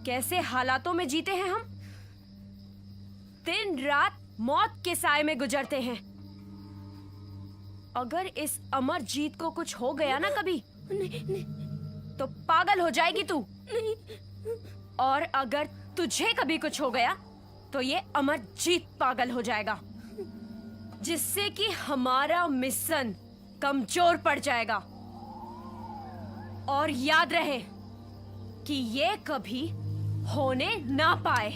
कैसे हालातों में जीते हैं हम? दिन रात मौत के साए में गुजरते हैं। अगर इस अमर जीत को कुछ हो गया ना कभी, तो पागल हो जाएगी तू। और अगर तुझे कभी कुछ हो गया तो ये अमर जीत पागल हो जाएगा, जिससे कि हमारा मिशन कमजोर पड़ जाएगा। और याद रहे कि ये कभी होने ना पाए।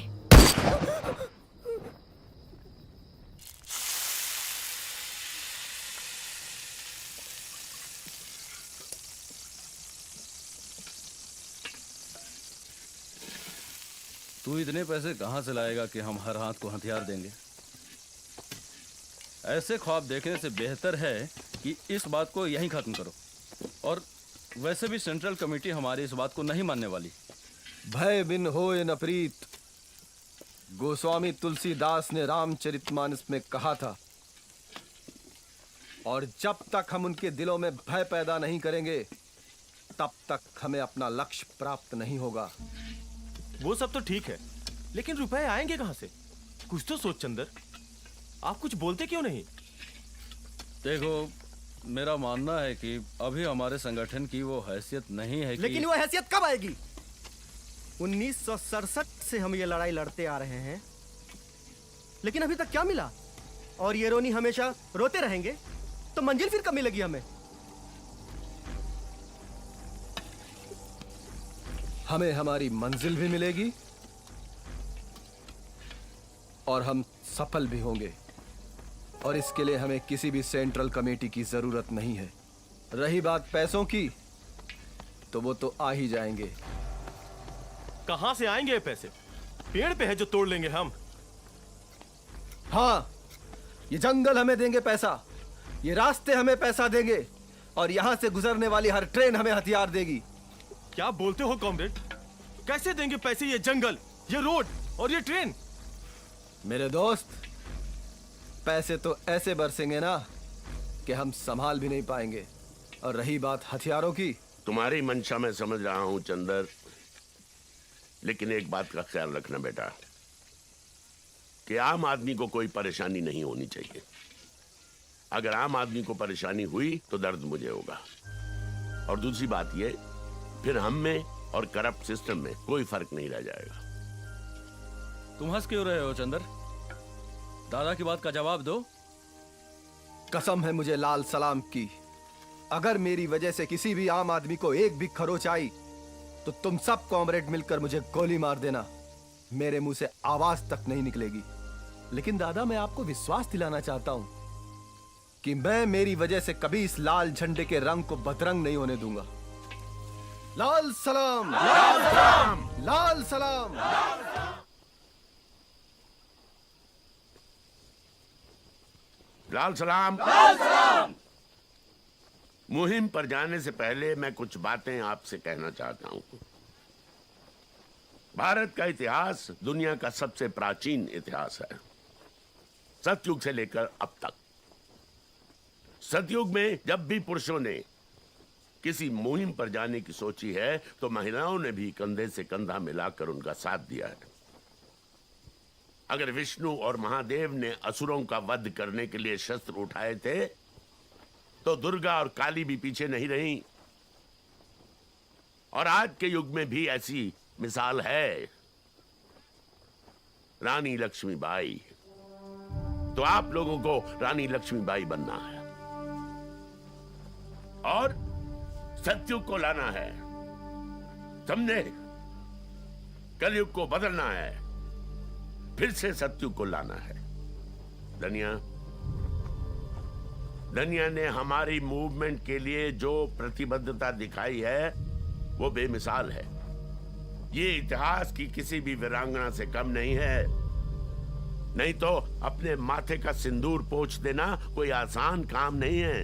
तू इतने पैसे कहाँ से लाएगा कि हम हर हाथ को हथियार देंगे? ऐसे ख्वाब देखने से बेहतर है कि इस बात को यहीं खत्म करो। और वैसे भी सेंट्रल कमेटी हमारी इस बात को नहीं मानने वाली। भय बिन होए न प्रीत, गोस्वामी तुलसीदास ने रामचरितमानस में कहा था। और जब तक हम उनके दिलों में भय पैदा नहीं करेंगे, तब तक हमें अपना लक्ष्य प्राप्त नहीं होगा। वो सब तो ठीक है, लेकिन रुपए आएंगे कहां से? कुछ तो सोच चंदर, आप कुछ बोलते क्यों नहीं? देखो, मेरा मानना है कि अभी हमारे संगठन की वो हैसियत नहीं है कि... लेकिन वो हैसियत कब आएगी? 1967 से हम ये लड़ाई लड़ते आ रहे हैं, लेकिन अभी तक क्या मिला? और ये रोनी हमेशा रोते रहेंगे तो मंजिल फिर कब मिलेगी हमें? हमें हमारी मंजिल भी मिलेगी और हम सफल भी होंगे। और इसके लिए हमें किसी भी सेंट्रल कमेटी की जरूरत नहीं है। रही बात पैसों की, तो वो तो आ ही जाएंगे। कहां से आएंगे ये पैसे? पेड़ पे है जो तोड़ लेंगे हम। हाँ, ये जंगल हमें देंगे पैसा, ये रास्ते हमें पैसा देंगे, और यहां से गुजरने वाली हर ट्रेन हमें हथियार देगी। क्या बोलते हो कॉमरेड? कैसे देंगे पैसे ये जंगल, ये रोड और ये ट्रेन? मेरे दोस्त, पैसे तो ऐसे बरसेंगे ना कि हम संभाल भी नहीं पाएंगे। और रही बात हथियारों की, तुम्हारी मंशा मैं समझ रहा हूं चंदर, लेकिन एक बात का ख्याल रखना बेटा, कि आम आदमी को कोई परेशानी नहीं होनी चाहिए। अगर आम आदमी को परेशानी हुई तो दर्द मुझे होगा। और दूसरी बात ये, फिर हम में और करप्ट सिस्टम में कोई फर्क नहीं रह जाएगा। तुम हंस क्यों रहे हो चंदर? दादा की बात का जवाब दो। कसम है मुझे लाल सलाम की, अगर मेरी वजह से किसी भी आम आदमी को एक भी खरोच आई, तो तुम सब कॉमरेड मिलकर मुझे गोली मार देना। मेरे मुंह से आवाज तक नहीं निकलेगी। लेकिन दादा, मैं आपको विश्वास दिलाना चाहता हूं कि मैं मेरी वजह से कभी इस लाल झंडे के रंग को बदरंग नहीं होने दूंगा। लाल सलाम, लाल सलाम, लाल सलाम। लाल सलाम, लाल सलाम। मुहिम पर जाने से पहले मैं कुछ बातें आपसे कहना चाहता हूं। भारत का इतिहास दुनिया का सबसे प्राचीन इतिहास है, सतयुग से लेकर अब तक। सतयुग में जब भी पुरुषों ने किसी मुहिम पर जाने की सोची है, तो महिलाओं ने भी कंधे से कंधा मिलाकर उनका साथ दिया है। अगर विष्णु और महादेव ने असुरों का वध करने के लिए शस्त्र उठाए थे, तो दुर्गा और काली भी पीछे नहीं रहीं। और आज के युग में भी ऐसी मिसाल है, रानी लक्ष्मीबाई। तो आप लोगों को रानी लक्ष्मीबाई बनना है और सतयुग को लाना है, समझे? कलयुग को बदलना है, फिर से सतयुग को लाना है। धनिया, दुनिया ने हमारी मूवमेंट के लिए जो प्रतिबद्धता दिखाई है वो बेमिसाल है। ये इतिहास की किसी भी वीरांगना से कम नहीं है। नहीं तो अपने माथे का सिंदूर पोंछ देना कोई आसान काम नहीं है।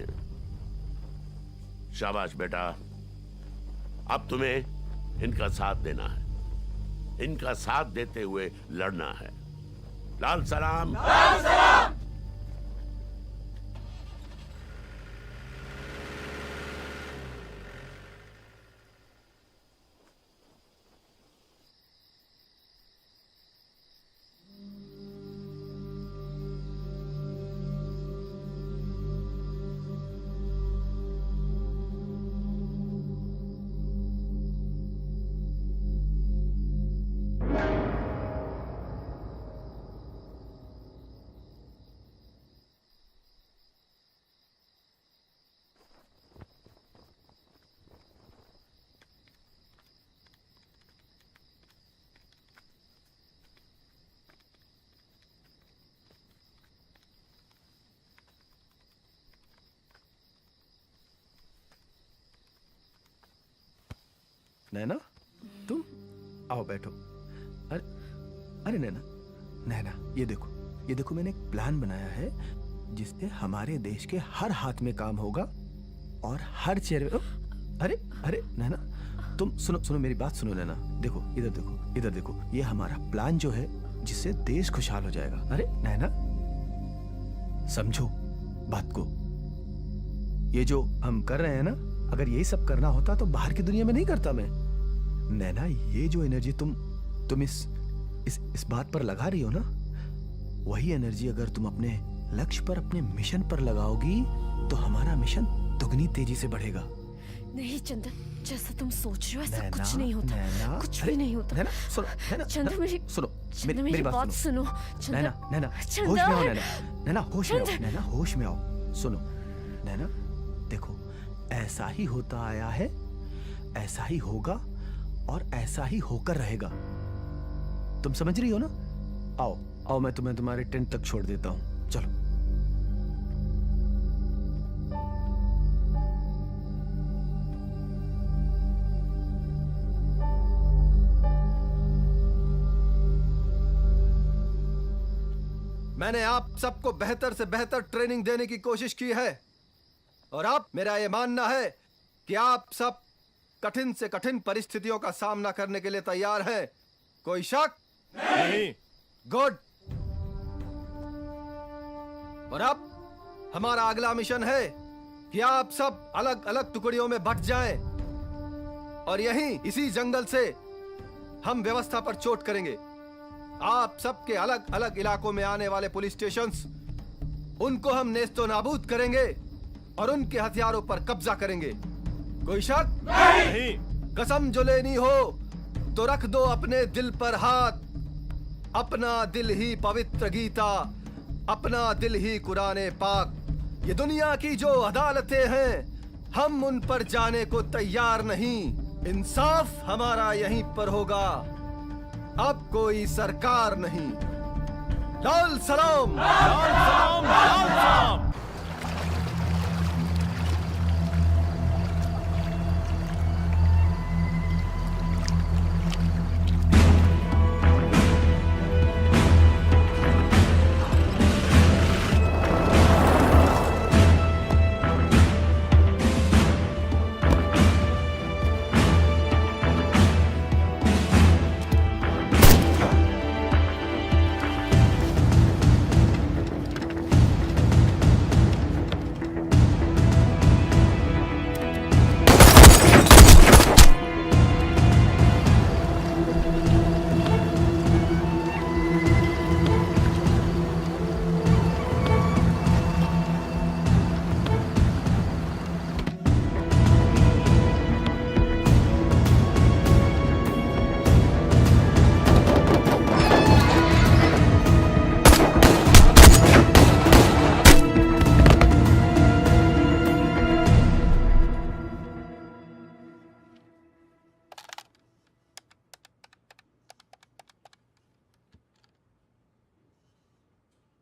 शाबाश बेटा, अब तुम्हें इनका साथ देना है, इनका साथ देते हुए लड़ना है। लाल सलाम। लाल सलाम। नैना, तुम आओ बैठो। अरे अरे नैना, नैना ये देखो मैंने एक प्लान बनाया है जिससे हमारे देश के हर हाथ में काम होगा और हर चेहरे में। अरे अरे नैना, तुम सुनो मेरी बात सुनो नैना। देखो इधर देखो, ये हमारा प्लान जो है जिससे देश खुशहाल हो जाएगा। अरे नैना, समझो बात को। ये जो हम कर रहे हैं ना, अगर यही सब करना होता तो बाहर की दुनिया में नहीं करता मैं। नैना, ये जो एनर्जी तुम इस बात पर लगा रही हो ना, वही एनर्जी अगर तुम अपने लक्ष्य पर, अपने मिशन पर लगाओगी तो हमारा मिशन दुगनी तेजी से बढ़ेगा। नहीं चंदन, जैसा तुम सोच रहे हो ऐसा नैना, कुछ नहीं होता। नैना, कुछ भी नहीं होता। नैना, सुनो, नैना, चंदन मेरी मेरी बात सुनो। नैना, होश में आओ नैना, होश में आओ नैना, होश में आओ। सुनो नैना, देखो ऐसा ही होता आया है, ऐसा ही होगा और ऐसा ही होकर रहेगा। तुम समझ रही हो ना? आओ मैं तुम्हें तुम्हारे टेंट तक छोड़ देता हूं, चलो। मैंने आप सबको बेहतर से बेहतर ट्रेनिंग देने की कोशिश की है और अब मेरा यह मानना है कि आप सब कठिन से कठिन परिस्थितियों का सामना करने के लिए तैयार हैं। कोई शक नहीं? गुड। और अब हमारा अगला मिशन है कि आप सब अलग अलग टुकड़ियों में बंट जाएं और यहीं इसी जंगल से हम व्यवस्था पर चोट करेंगे। आप सबके अलग अलग इलाकों में आने वाले पुलिस स्टेशंस, उनको हम नेस्तो नाबूद करेंगे और उनके हथियारों पर कब्जा करेंगे। कोई शक नहीं? कसम जो लेनी हो तो रख दो अपने दिल पर हाथ। अपना दिल ही पवित्र गीता, अपना दिल ही कुराने पाक। ये दुनिया की जो अदालतें हैं, हम उन पर जाने को तैयार नहीं। इंसाफ हमारा यहीं पर होगा, अब कोई सरकार नहीं। लाल सलाम, लाल सलाम, लाल सलाम।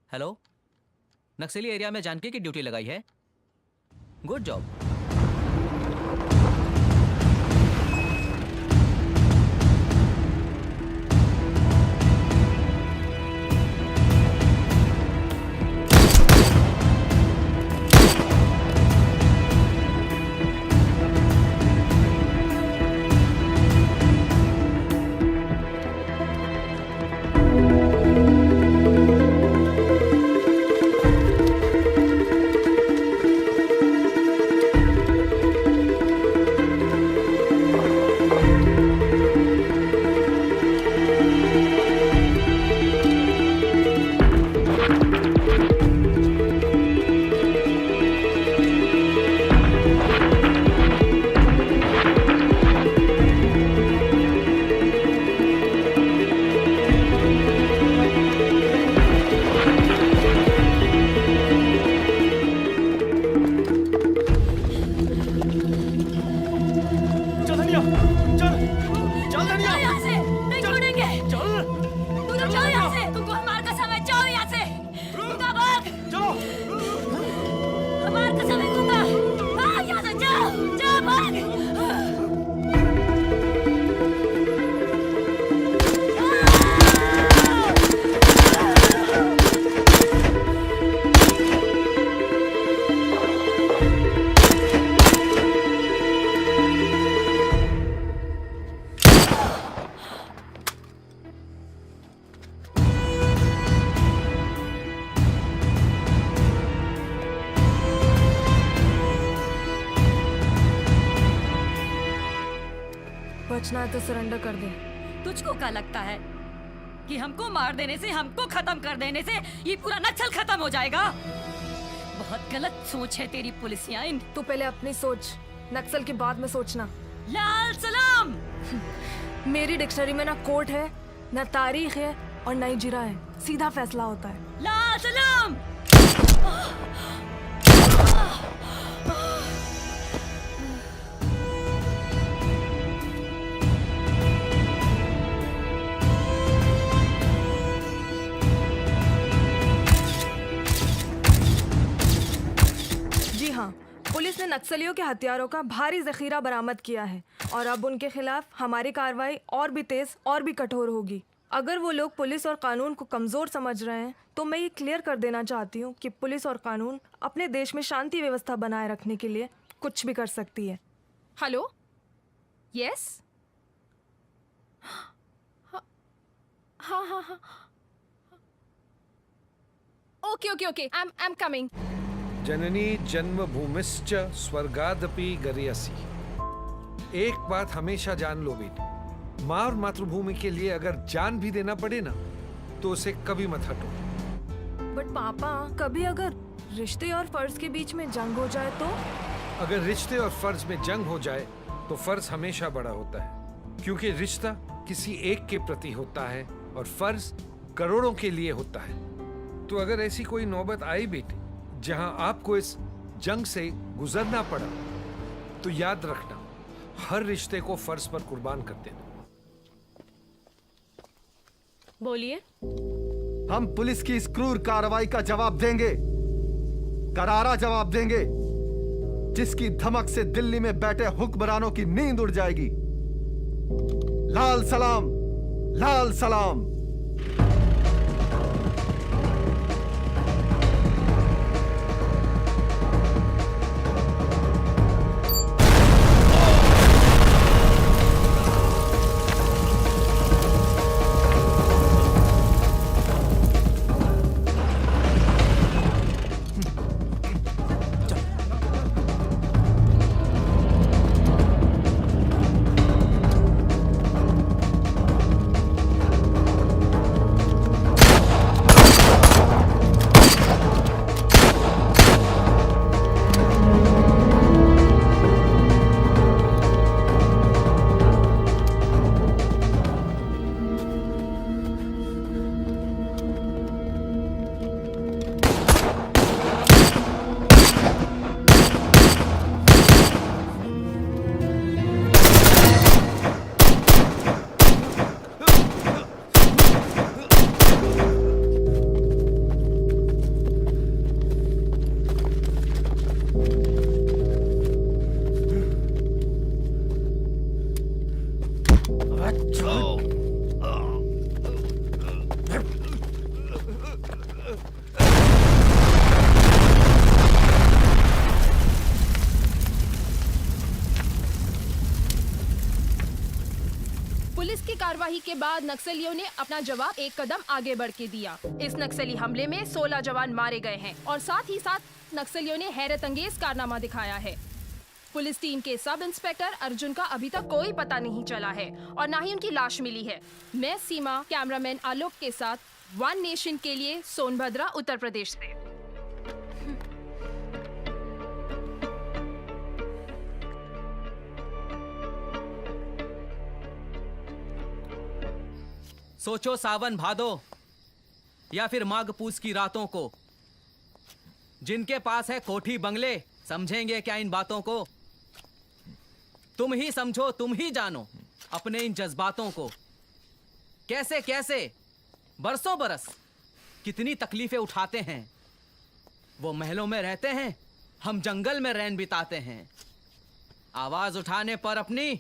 हेलो, नक्सली एरिया में जानकी की ड्यूटी लगाई है। Good job. बचना है तो सरेंडर कर दे। तुझको क्या लगता है कि हमको मार देने से, हमको खत्म कर देने से ये पूरा नक्सल खत्म हो जाएगा? बहुत गलत सोच है तेरी पुलिसिया। तू पहले अपनी सोच, नक्सल के बाद में सोचना। लाल सलाम। मेरी डिक्शनरी में ना कोर्ट है, ना तारीख है और ना ही जिरा है, सीधा फैसला होता है। लाल सलाम। पुलिस ने नक्सलियों के हथियारों का भारी जखीरा बरामद किया है और अब उनके खिलाफ हमारी कार्रवाई और भी तेज और भी कठोर होगी। अगर वो लोग पुलिस और कानून को कमजोर समझ रहे हैं तो मैं ये क्लियर कर देना चाहती हूँ कि पुलिस और कानून अपने देश में शांति व्यवस्था बनाए रखने के लिए कुछ भी कर सकती है। हेलो, यस, हाँ हाँ हाँ, okay okay okay, I am coming. जननी जन्मभूमिश्च स्वर्गादपि गरीयसी। एक बात हमेशा जान लो बेटी, माँ और मातृभूमि के लिए अगर जान भी देना पड़े ना तो उसे कभी मत हटो। बट पापा, कभी अगर रिश्ते और फर्ज के बीच में जंग हो जाए तो? अगर रिश्ते और फर्ज में जंग हो जाए तो फर्ज हमेशा बड़ा होता है, क्योंकि रिश्ता किसी एक के प्रति होता है और फर्ज करोड़ों के लिए होता है। तो अगर ऐसी कोई नौबत आई बेटी जहां आपको इस जंग से गुजरना पड़ा तो याद रखना, हर रिश्ते को फर्ज पर कुर्बान कर देना। बोलिए। हम पुलिस की इस क्रूर कार्रवाई का जवाब देंगे, करारा जवाब देंगे, जिसकी धमक से दिल्ली में बैठे हुक्मरानों की नींद उड़ जाएगी। लाल सलाम, लाल सलाम। कार्रवाई के बाद नक्सलियों ने अपना जवाब एक कदम आगे बढ़ के दिया। इस नक्सली हमले में 16 जवान मारे गए हैं और साथ ही साथ नक्सलियों ने हैरत अंगेज कारनामा दिखाया है। पुलिस टीम के सब इंस्पेक्टर अर्जुन का अभी तक कोई पता नहीं चला है और न ही उनकी लाश मिली है। मैं सीमा, कैमरामैन आलोक के साथ वन नेशन के लिए सोनभद्रा, उत्तर प्रदेश से। सोचो सावन भादो या फिर माघ पूस की रातों को, जिनके पास है कोठी बंगले समझेंगे क्या इन बातों को? तुम ही समझो, तुम ही जानो अपने इन जज्बातों को। कैसे कैसे बरसों बरस कितनी तकलीफें उठाते हैं। वो महलों में रहते हैं, हम जंगल में रैन बिताते हैं। आवाज उठाने पर अपनी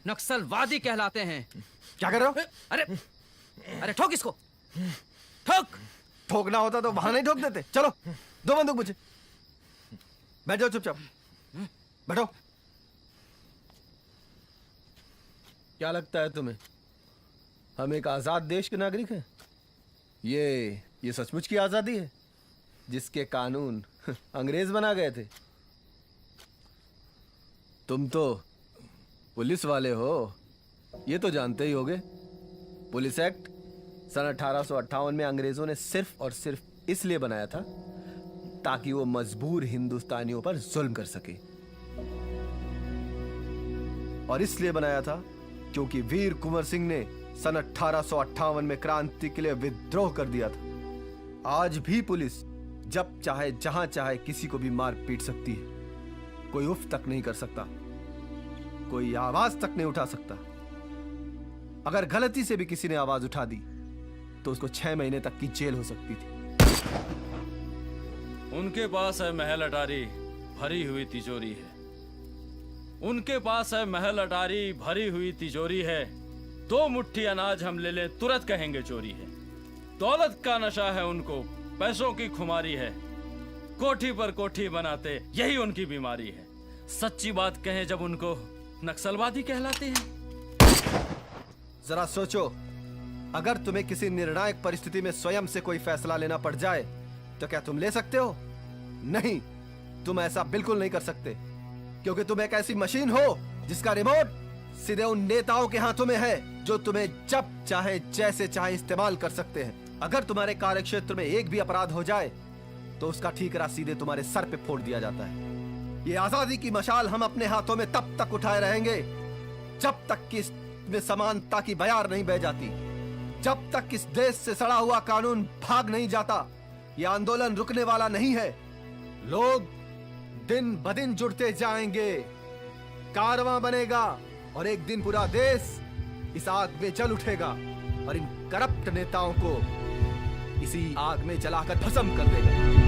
नक्सलवादी कहलाते हैं। क्या कर रहे हो? अरे अरे ठोक इसको, ठोक। ठोकना होता तो वहां नहीं ठोक देते। चलो, दो बंदूक मुझे। बैठ जाओ चुपचाप, बैठो। क्या लगता है तुम्हें हम एक आजाद देश के नागरिक हैं? ये सचमुच की आजादी है जिसके कानून अंग्रेज बना गए थे। तुम तो पुलिस वाले हो, ये तो जानते ही होगे। पुलिस एक्ट सन 1858 में अंग्रेजों ने सिर्फ और सिर्फ इसलिए बनाया था ताकि वो मजबूर हिंदुस्तानियों पर जुल्म कर सके। और इसलिए बनाया था क्योंकि वीर कुंवर सिंह ने सन 1858 में क्रांति के लिए विद्रोह कर दिया था। आज भी पुलिस जब चाहे जहां चाहे किसी को भी मार पीट सकती है। कोई उफ तक नहीं कर सकता, कोई आवाज तक नहीं उठा सकता। अगर गलती से भी किसी ने आवाज उठा दी तो उसको 6 महीने तक की जेल हो सकती थी। उनके पास है महल अटारी भरी हुई तिजोरी है। उनके पास है महल अटारी भरी हुई तिजोरी है। 2 मुट्ठी अनाज हम ले लें तुरंत कहेंगे चोरी है। दौलत का नशा है उनको, पैसों की खुमारी है। कोठी पर कोठी बनाते यही उनकी बीमारी है। सच्ची बात कहें जब उनको नक्सलवादी कहलाते हैं। जरा सोचो, अगर तुम्हें किसी निर्णायक परिस्थिति में स्वयं से कोई फैसला लेना पड़ जाए तो क्या तुम ले सकते हो? नहीं, तुम ऐसा बिल्कुल नहीं कर सकते, क्योंकि तुम एक ऐसी मशीन हो जिसका रिमोट सीधे उन नेताओं के हाथों में है जो तुम्हें जब चाहे जैसे चाहे इस्तेमाल कर सकते हैं। अगर तुम्हारे कार्यक्षेत्र में एक भी अपराध हो जाए तो उसका ठीकरा सीधे तुम्हारे सर पे फोड़ दिया जाता है। ये आजादी की मशाल हम अपने हाथों में तब तक उठाए रहेंगे जब तक कि इसमें समानता की बयार नहीं बह जाती, जब तक इस देश से सड़ा हुआ कानून भाग नहीं जाता। यह आंदोलन रुकने वाला नहीं है। लोग दिन ब दिन जुड़ते जाएंगे, कारवां बनेगा और एक दिन पूरा देश इस आग में जल उठेगा और इन करप्ट नेताओं को इसी आग में जलाकर भस्म कर देगा।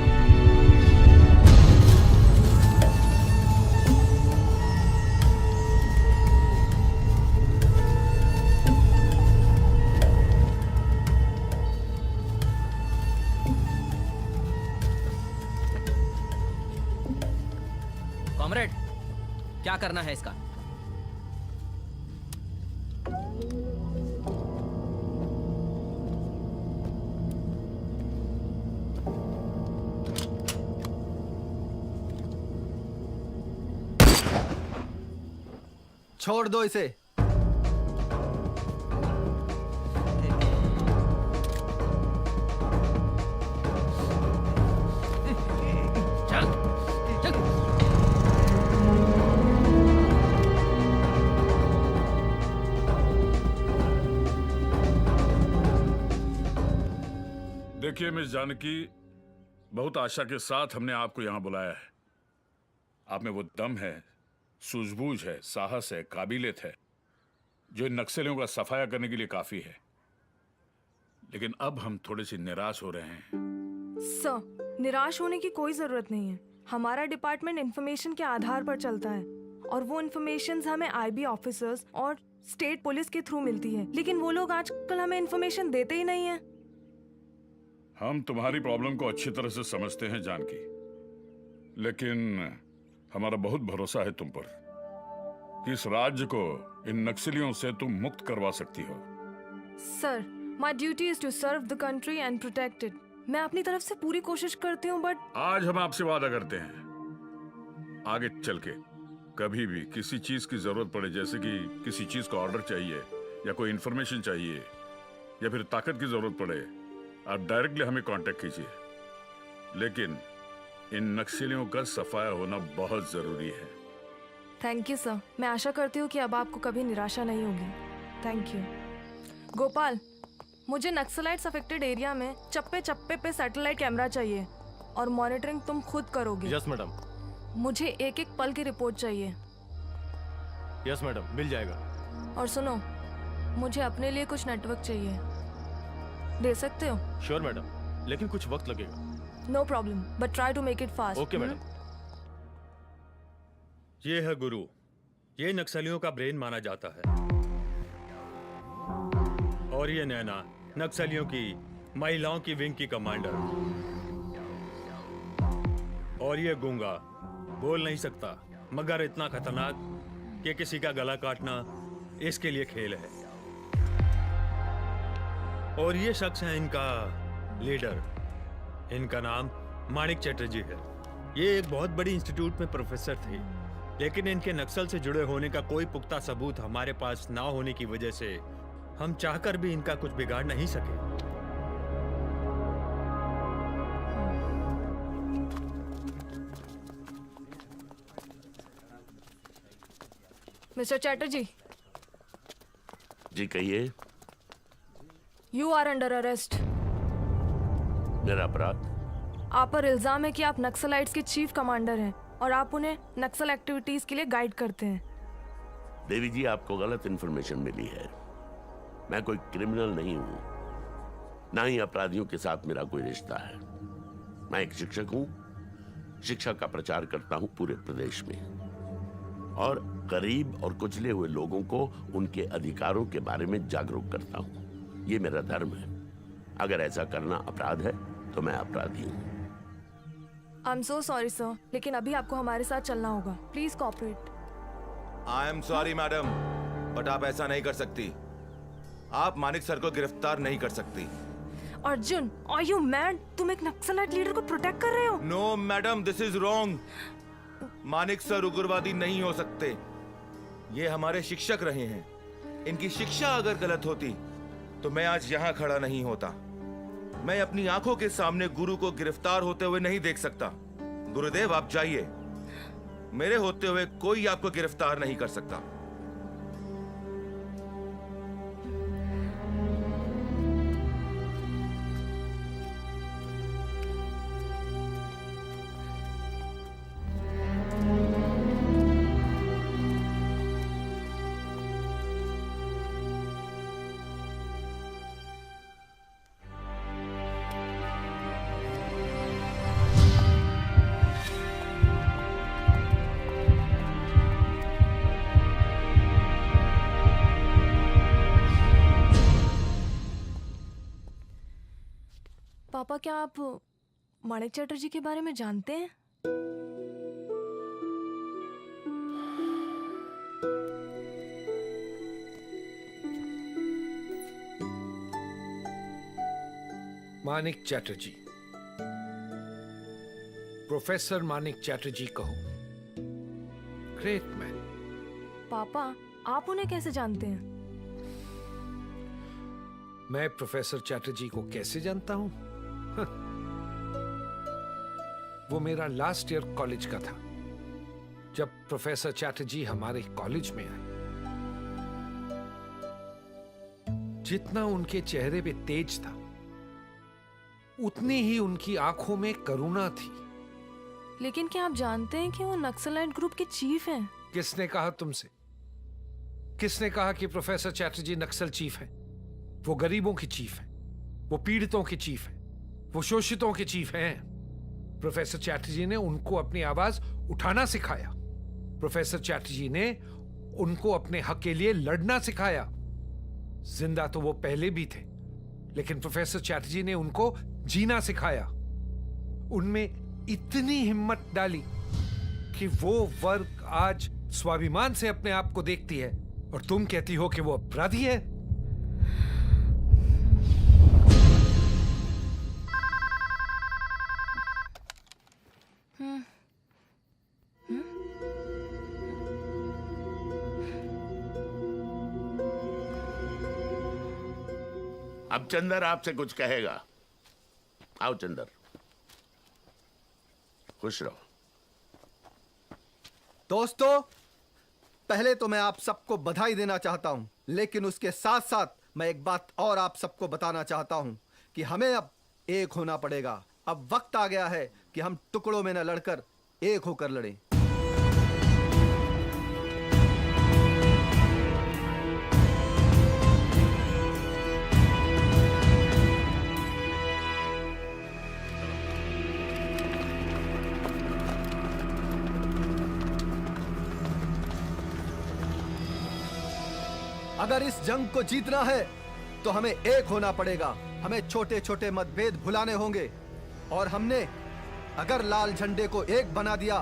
कॉमरेड, क्या करना है इसका? छोड़ दो इसे। देखिए मिस जानकी, बहुत आशा के साथ हमने आपको यहां बुलाया है। आप में वो दम है, सूझबूझ है, साहस है, काबिलियत है जो इन नक्सलियों का सफाया करने के लिए काफी है। लेकिन अब हम थोड़े से निराश हो रहे हैं। सर, निराश होने की कोई जरूरत नहीं है। हमारा डिपार्टमेंट इंफॉर्मेशन के आधार पर चलता है और वो इंफॉर्मेशन हमें आईबी ऑफिसर्स और स्टेट पुलिस के थ्रू मिलती है। लेकिन वो लोग आजकल हमें इंफॉर्मेशन देते ही नहीं है। हम तुम्हारी प्रॉब्लम को अच्छी तरह से समझते हैं जानकी, लेकिन हमारा बहुत भरोसा है तुम पर। कि इस राज्य को इन नक्सलियों से तुम मुक्त करवा सकती हो। Sir, my duty is to serve the country and protect it. मैं अपनी तरफ से पूरी कोशिश करती हूँ, बट आज हम आपसे वादा करते हैं, आगे चल के कभी भी किसी चीज की जरूरत पड़े, जैसे कि किसी चीज का ऑर्डर चाहिए या कोई इंफॉर्मेशन चाहिए या फिर ताकत की जरूरत पड़े, आप डायरेक्टली हमें कांटेक्ट कीजिए। लेकिन इन नक्सलियों का सफाया होना बहुत जरूरी है। Thank you sir. मैं आशा करती हूँ कि अब आपको कभी निराशा नहीं होगी। Thank you. गोपाल, मुझे नक्सलाइट्स अफेक्टेड एरिया में चप्पे चप्पे पे सैटेलाइट कैमरा चाहिए और मॉनिटरिंग तुम खुद करोगे। Yes madam. मुझे एक एक पल की रिपोर्ट चाहिए। यस मैडम, मिल जाएगा। और सुनो, मुझे अपने लिए कुछ नेटवर्क चाहिए। दे सकते हो? श्योर मैडम, लेकिन कुछ वक्त लगेगा। No problem, but try to make it fast. Okay madam. ये है गुरु। ये नक्सलियों का ब्रेन माना जाता है। और ये नैना, नक्सलियों की महिलाओं की विंग की कमांडर। और ये गूंगा, बोल नहीं सकता मगर इतना खतरनाक कि किसी का गला काटना इसके लिए खेल है। और ये शख्स है इनका लीडर। इनका नाम माणिक चटर्जी है। ये एक बहुत बड़ी इंस्टीट्यूट में प्रोफेसर थे, लेकिन इनके नक्सल से जुड़े होने का कोई पुख्ता सबूत हमारे पास ना होने की वजह से हम चाहकर भी इनका कुछ बिगाड़ नहीं सके। मिस्टर चैटर्जी। जी कहिए। You are under arrest. मेरा अपराध? आप पर इल्जाम है कि आप नक्सलाइट्स के चीफ कमांडर हैं और आप उन्हें नक्सल एक्टिविटीज के लिए गाइड करते हैं। देवी जी, आपको गलत इन्फॉर्मेशन मिली है। मैं कोई क्रिमिनल नहीं हूं, ना ही अपराधियों के साथ मेरा कोई रिश्ता है। मैं एक शिक्षक हूं, शिक्षा का प्रचार करता हूं पूरे प्रदेश में और गरीब और कुचले हुए लोगों को उनके अधिकारों के बारे में जागरूक करता हूं। ये मेरा धर्म है। अगर ऐसा करना अपराध है तो मैं अपराधी हूं। I am so sorry sir, लेकिन अभी आपको हमारे साथ चलना होगा। Please cooperate. I am sorry madam, but आप ऐसा नहीं कर सकती। आप मानिक सर को गिरफ्तार नहीं कर सकती। Arjun, are you mad? तुम एक नक्सलाइट लीडर को प्रोटेक्ट कर रहे हो? No madam, this is wrong. Manik sir उग्रवादी नहीं हो सकते। ये हमारे शिक्षक रहे हैं। इनकी शिक्षा अगर गलत होती तो मैं आज यहाँ खड़ा नहीं होता। मैं अपनी आंखों के सामने गुरु को गिरफ्तार होते हुए नहीं देख सकता। गुरुदेव, आप जाइए। मेरे होते हुए कोई आपको गिरफ्तार नहीं कर सकता। पापा, क्या आप माणिक चटर्जी के बारे में जानते हैं? मानिक चैटर्जी, प्रोफेसर मानिक चैटर्जी कहो। Great man. पापा, आप उन्हें कैसे जानते हैं? मैं प्रोफेसर चैटर्जी को कैसे जानता हूं? वो मेरा लास्ट ईयर कॉलेज का था जब प्रोफेसर चैटर्जी हमारे कॉलेज में आए। जितना उनके चेहरे पे तेज था, उतनी ही उनकी आंखों में करुणा थी। लेकिन क्या आप जानते हैं कि वो नक्सलाइट ग्रुप के चीफ हैं? किसने कहा तुमसे? किसने कहा कि प्रोफेसर चैटर्जी नक्सल चीफ है? वो गरीबों के चीफ हैं, वो पीड़ितों के चीफ हैं, वो शोषितों के चीफ हैं। प्रोफेसर चैटर्जी ने उनको अपनी आवाज उठाना सिखाया। प्रोफेसर चैटर्जी ने उनको अपने हक के लिए लड़ना सिखाया। जिंदा तो वो पहले भी थे, लेकिन प्रोफेसर चैटर्जी ने उनको जीना सिखाया। उनमें इतनी हिम्मत डाली कि वो वर्ग आज स्वाभिमान से अपने आप को देखती है और तुम कहती हो कि वो अपराधी है। अब चंदर आपसे कुछ कहेगा। आओ चंदर, खुश रहो। दोस्तों, पहले तो मैं आप सबको बधाई देना चाहता हूं, लेकिन उसके साथ साथ मैं एक बात और आप सबको बताना चाहता हूं कि हमें अब एक होना पड़ेगा। अब वक्त आ गया है कि हम टुकड़ों में न लड़कर एक होकर लड़ें। अगर इस जंग को जीतना है तो हमें एक होना पड़ेगा। हमें छोटे छोटे मतभेद भुलाने होंगे और हमने अगर लाल झंडे को एक बना दिया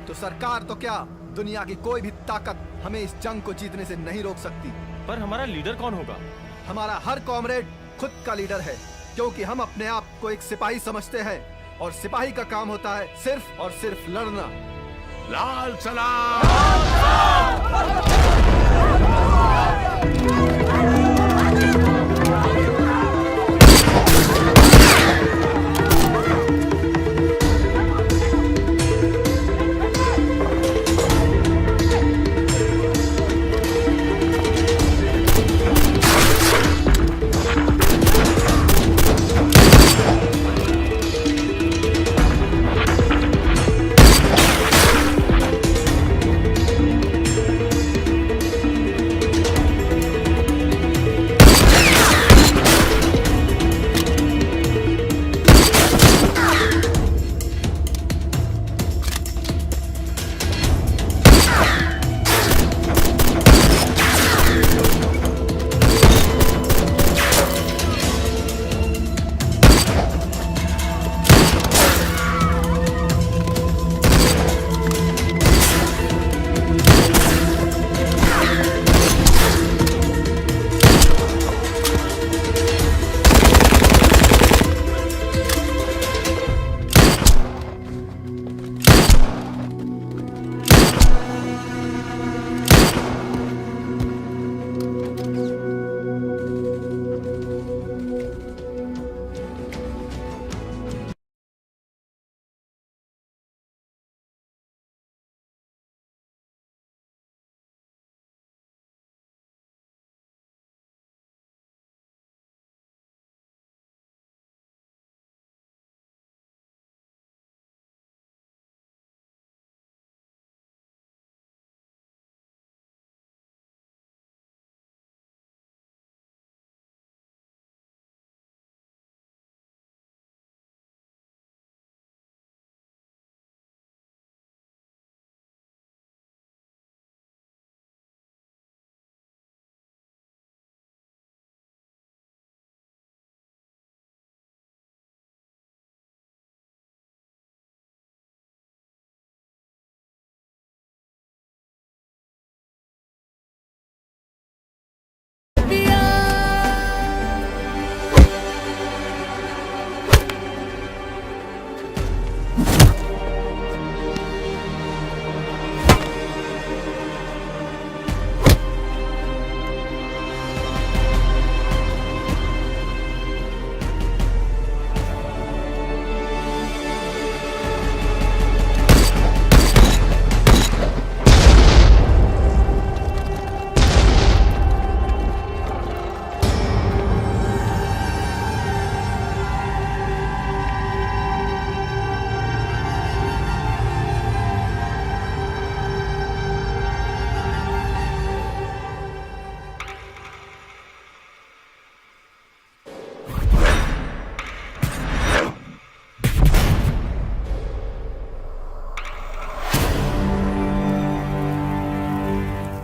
तो सरकार तो क्या, दुनिया की कोई भी ताकत हमें इस जंग को जीतने से नहीं रोक सकती। पर हमारा लीडर कौन होगा? हमारा हर कॉमरेड खुद का लीडर है, क्योंकि हम अपने आप को एक सिपाही समझते हैं और सिपाही का काम होता है सिर्फ और सिर्फ लड़ना। लाल सलाम।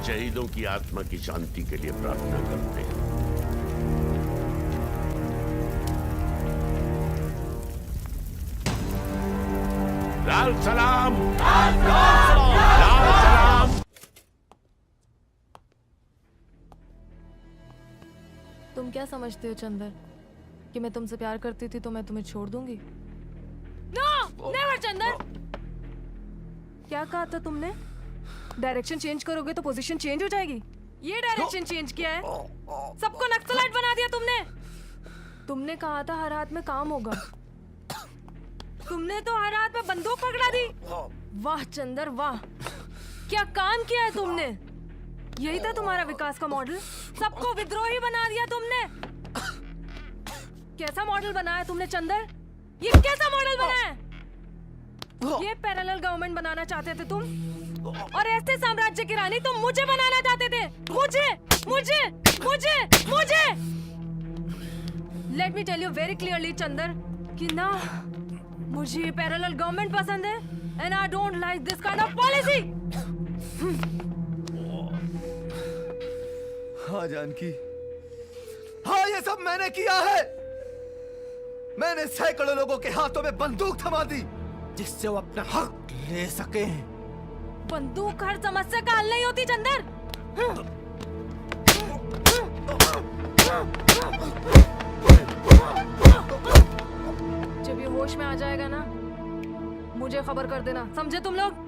शहीदों की आत्मा की शांति के लिए प्रार्थना करते हैं। लाल लाल सलाम, लाल सलाम। तुम क्या समझते हो चंदर कि मैं तुमसे प्यार करती थी तो मैं तुम्हें छोड़ दूंगी? No never Chandar. क्या कहा था तुमने? डायरेक्शन चेंज करोगे तो पोजीशन चेंज हो जाएगी। ये डायरेक्शन चेंज किया है, सबको नक्सलाइट बना दिया तुमने। तुमने कहा था हर हाथ में काम होगा, तुमने तो हर हाथ में बंदूक पकड़ा दी। वाह चंदर वाह, क्या काम किया है तुमने। यही था तुम्हारा विकास का मॉडल, सबको विद्रोही बना दिया तुमने। कैसा मॉडल बनाया तुमने चंदर? ये कैसा मॉडल बनाया? ये पैरेलल गवर्नमेंट बनाना चाहते थे तुम, और ऐसे साम्राज्य की रानी तुम मुझे बनाना चाहते थे। मुझे मुझे मुझे मुझे let me tell you very clearly Chandar कि ना मुझे ये पैरेलल गवर्नमेंट पसंद है, and I don't like this kind of policy. हाँ जानकी, हाँ ये सब मैंने किया है। मैंने सैकड़ों लोगों के हाथों में बंदूक थमा दी जिससे वो अपना हक ले सके। बंदूक हर समस्या का हल नहीं होती चंदर। जब ये होश में आ जाएगा ना, मुझे खबर कर देना, समझे तुम लोग?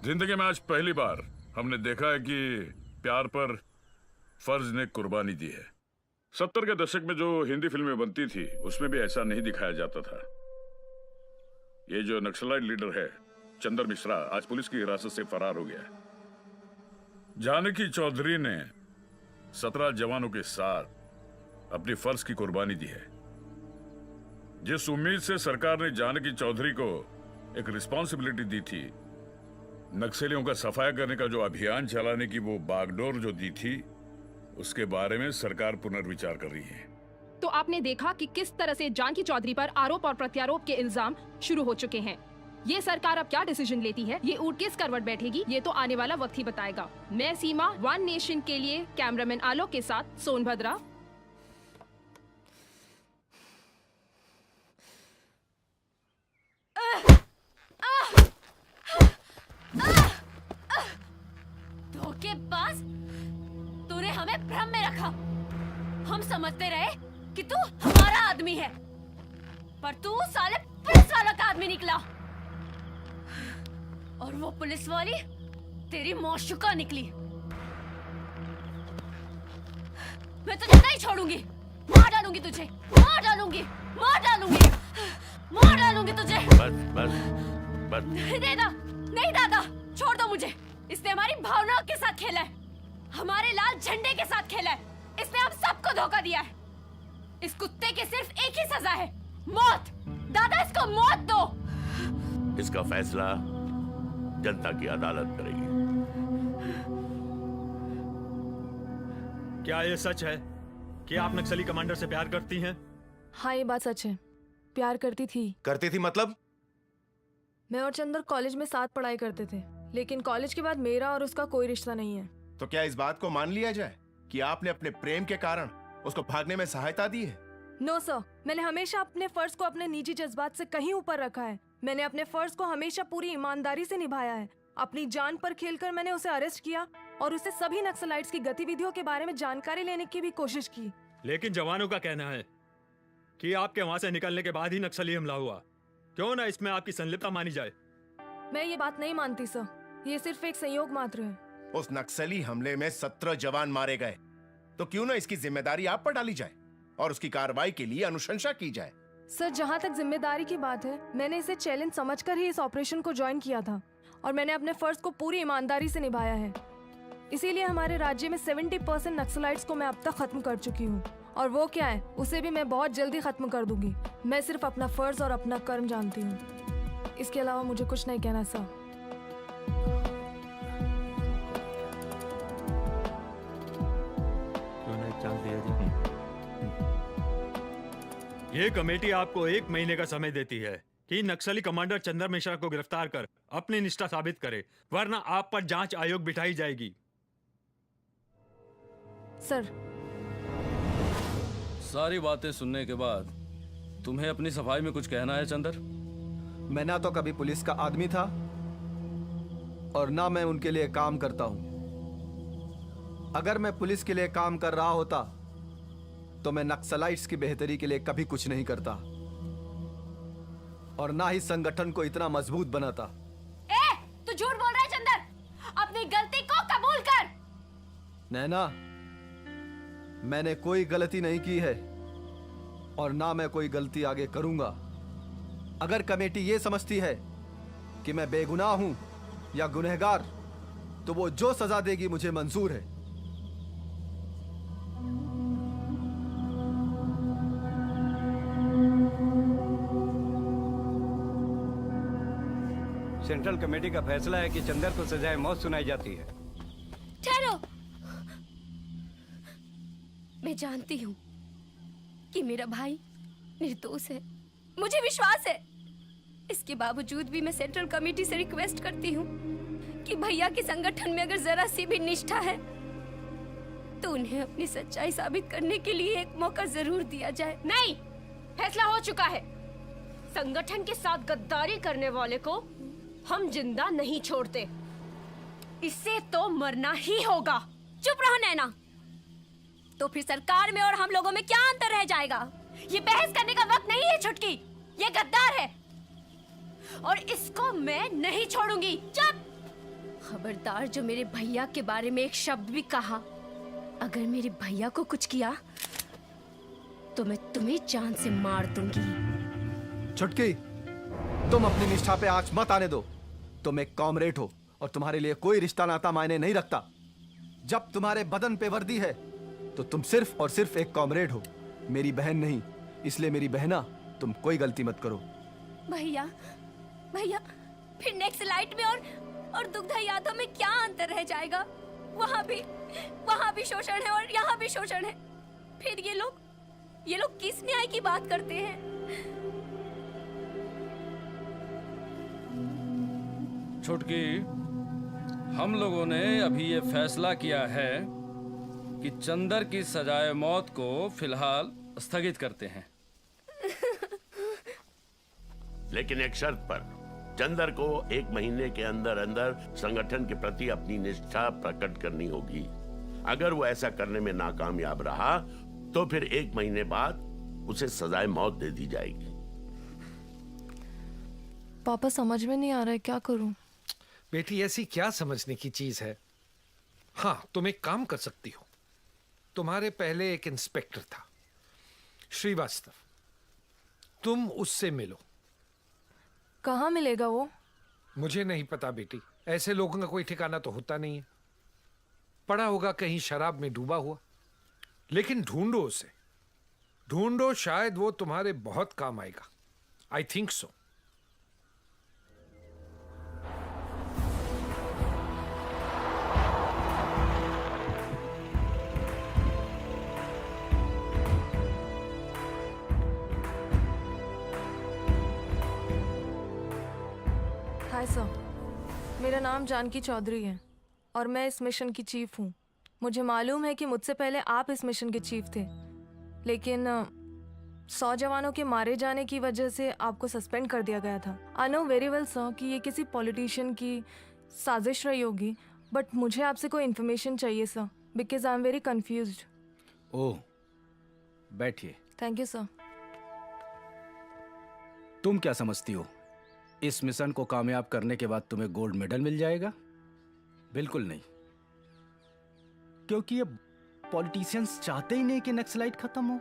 जिंदगी में आज पहली बार हमने देखा है कि प्यार पर फर्ज ने कुर्बानी दी है। 70 के दशक में जो हिंदी फिल्में बनती थी उसमें भी ऐसा नहीं दिखाया जाता था। ये जो नक्सलाइट लीडर है चंदर मिश्रा आज पुलिस की हिरासत से फरार हो गया है। जानकी चौधरी ने 17 जवानों के साथ अपनी फर्ज की कुर्बानी दी है। जिस उम्मीद से सरकार ने जानकी चौधरी को एक रिस्पॉन्सिबिलिटी दी थी, नक्सलियों का सफाया करने का जो अभियान चलाने की वो बागडोर जो दी थी, उसके बारे में सरकार पुनर्विचार कर रही है। तो आपने देखा कि किस तरह से जानकी चौधरी पर आरोप और प्रत्यारोप के इल्जाम शुरू हो चुके हैं। ये सरकार अब क्या डिसीजन लेती है, ये ऊँट किस करवट बैठेगी, ये तो आने वाला वक्त ही बताएगा। मैं सीमा, वन नेशन के लिए कैमरामैन आलोक के साथ सोनभद्रा। धोखेबाज, तूने हमें भ्रम में रखा। हम समझते रहे कि तू हमारा आदमी है, पर तू साले पुलिस वाला का आदमी निकला। और वो पुलिस वाली तेरी मौशुका निकली। मैं तुझे नहीं छोड़ूंगी, मार डालूंगी तुझे, मार डालूंगी, मार डालूंगी, मार डालूंगी तुझे। बस बस बस। नहीं दादा, नहीं दादा, छोड़ दो मुझे। इसने हमारी भावनाओं के साथ खेला है, हमारे लाल झंडे के साथ खेला है। इसने हम सबको धोखा दिया है। इस कुत्ते की सिर्फ एक ही सजा है, मौत। दादा इसको मौत दो। इसका फैसला जनता की अदालत करेगी। क्या ये सच है कि आप नक्सली कमांडर से प्यार करती हैं? हाँ ये बात सच है, प्यार करती थी। करती थी मतलब? मैं और चंदर कॉलेज में साथ पढ़ाई करते थे, लेकिन कॉलेज के बाद मेरा और उसका कोई रिश्ता नहीं है। तो क्या इस बात को मान लिया जाए कि आपने अपने प्रेम के कारण उसको भागने में सहायता दी है? नो सर, मैंने हमेशा अपने फर्ज को अपने निजी जज्बात से कहीं ऊपर रखा है। मैंने अपने फर्ज को हमेशा पूरी ईमानदारी से निभाया है। अपनी जान पर खेलकर मैंने उसे अरेस्ट किया और उसे सभी नक्सलाइट्स की गतिविधियों के बारे में जानकारी लेने की भी कोशिश की। लेकिन जवानों का कहना है कि आपके वहां से निकलने के बाद ही नक्सली हमला हुआ। क्यों ना इसमें आपकी संलिप्तता मानी जाए। मैं ये बात नहीं मानती सर, ये सिर्फ एक संयोग मात्र है। उस नक्सली हमले में 17 जवान मारे गए, तो क्यों ना इसकी जिम्मेदारी आप पर डाली जाए और उसकी कार्रवाई के लिए अनुशंसा की जाए। सर जहाँ तक जिम्मेदारी की बात है, मैंने इसे चैलेंज समझकर ही इस ऑपरेशन को ज्वाइन किया था और मैंने अपने फर्ज को पूरी ईमानदारी से निभाया है। इसीलिए हमारे राज्य में 70% नक्सलाइट्स को मैं अब तक खत्म कर चुकी हूँ, और वो क्या है उसे भी मैं बहुत जल्दी खत्म कर दूंगी। मैं सिर्फ अपना फर्ज और अपना कर्म जानती हूँ, इसके अलावा मुझे कुछ नहीं कहना सर। ये कमेटी आपको 1 महीने का समय देती है कि नक्सली कमांडर चंदर मिश्रा को गिरफ्तार कर अपनी निष्ठा साबित करे, वरना आप पर जांच आयोग बिठाई जाएगी। सर सारी बातें सुनने के बाद तुम्हें अपनी सफाई में कुछ कहना है चंदर? मैं ना तो कभी पुलिस का आदमी था और ना मैं उनके लिए काम करता हूं। अगर मैं पुलिस के लिए काम कर रहा होता तो मैं नक्सलाइट्स की बेहतरी के लिए कभी कुछ नहीं करता और ना ही संगठन को इतना मजबूत बनाता। तू झूठ बोल रहा है चंदर, अपनी गलती को कबूल कर। नैना, मैंने कोई गलती नहीं की है और ना मैं कोई गलती आगे करूंगा। अगर कमेटी ये समझती है कि मैं बेगुनाह हूं या गुनहगार, तो वो जो सजा देगी मुझे मंजूर है। सेंट्रल कमेटी का फैसला है कि चंदर को सजाए मौत सुनाई जाती है। ठहरो, मैं जानती हूँ कि मेरा भाई निर्दोष है, मुझे विश्वास है। इसके बावजूद भी मैं सेंट्रल कमेटी से रिक्वेस्ट करती हूँ कि भैया के संगठन में अगर जरा सी भी निष्ठा है तो उन्हें अपनी सच्चाई साबित करने के लिए एक मौका जरूर दिया जाए। नहीं, फैसला हो चुका है। संगठन के साथ गद्दारी करने वाले को हम जिंदा नहीं छोड़ते, इससे तो मरना ही होगा। चुप रहो नैना, तो फिर सरकार में और हम लोगों में क्या अंतर रह जाएगा? ये बहस करने का वक्त नहीं है छुटकी, ये गद्दार है और इसको मैं नहीं छोड़ूंगी। चुप! खबरदार जो मेरे भैया के बारे में एक शब्द भी कहा, अगर मेरे भैया को कुछ किया तो मैं तुम्हें जान से मार दूंगी। छुटकी, तुम अपनी निष्ठा पे आंच मत आने दो। तुम एक कॉमरेड हो और तुम्हारे लिए कोई रिश्ता नाता मायने नहीं रखता। जब तुम्हारे बदन पे वर्दी है तो तुम सिर्फ और सिर्फ एक कॉमरेड हो, मेरी बहन नहीं। इसलिए मेरी बहना, तुम कोई गलती मत करो। भैया, भैया, फिर नेक्स्ट लाइट में और दुग्धा यादव में क्या अंतर रह जाएगा? वहाँ भी शोषण है और यहाँ भी शोषण है। फिर ये लोग किस न्याय की बात करते हैं? छुटकी, हम लोगों ने अभी ये फैसला किया है कि चंदर की सजाए मौत को फिलहाल स्थगित करते हैं। लेकिन एक शर्त पर, चंदर को 1 महीने के अंदर अंदर संगठन के प्रति अपनी निष्ठा प्रकट करनी होगी। अगर वो ऐसा करने में नाकामयाब रहा तो फिर 1 महीने बाद उसे सजाए मौत दे दी जाएगी। पापा समझ में नहीं आ रहा है, क्या करूं? बेटी ऐसी क्या समझने की चीज है? हाँ, तुम एक काम कर सकती हो। तुम्हारे पहले एक इंस्पेक्टर था, श्रीवास्तव, तुम उससे मिलो। कहाँ मिलेगा वो? मुझे नहीं पता बेटी, ऐसे लोगों का कोई ठिकाना तो होता नहीं है। पड़ा होगा कहीं शराब में डूबा हुआ। लेकिन ढूंढो उसे, ढूंढो, शायद वो तुम्हारे बहुत काम आएगा। I think so. Hi sir, मेरा नाम जानकी चौधरी है और मैं इस मिशन की चीफ हूँ। मुझे मालूम है कि मुझसे पहले आप इस मिशन के चीफ थे, लेकिन 100 जवानों के मारे जाने की वजह से आपको सस्पेंड कर दिया गया था। I know very well sir कि ये किसी पॉलिटिशियन की साजिश रही होगी, बट मुझे आपसे कोई इन्फॉर्मेशन चाहिए sir, because I am very confused. Oh, बैठिए। Thank you sir. तुम क्या समझती हो इस मिशन को कामयाब करने के बाद तुम्हें गोल्ड मेडल मिल जाएगा? बिल्कुल नहीं, क्योंकि ये पॉलिटिशियंस चाहते ही नहीं कि नक्सलाइट खत्म हो।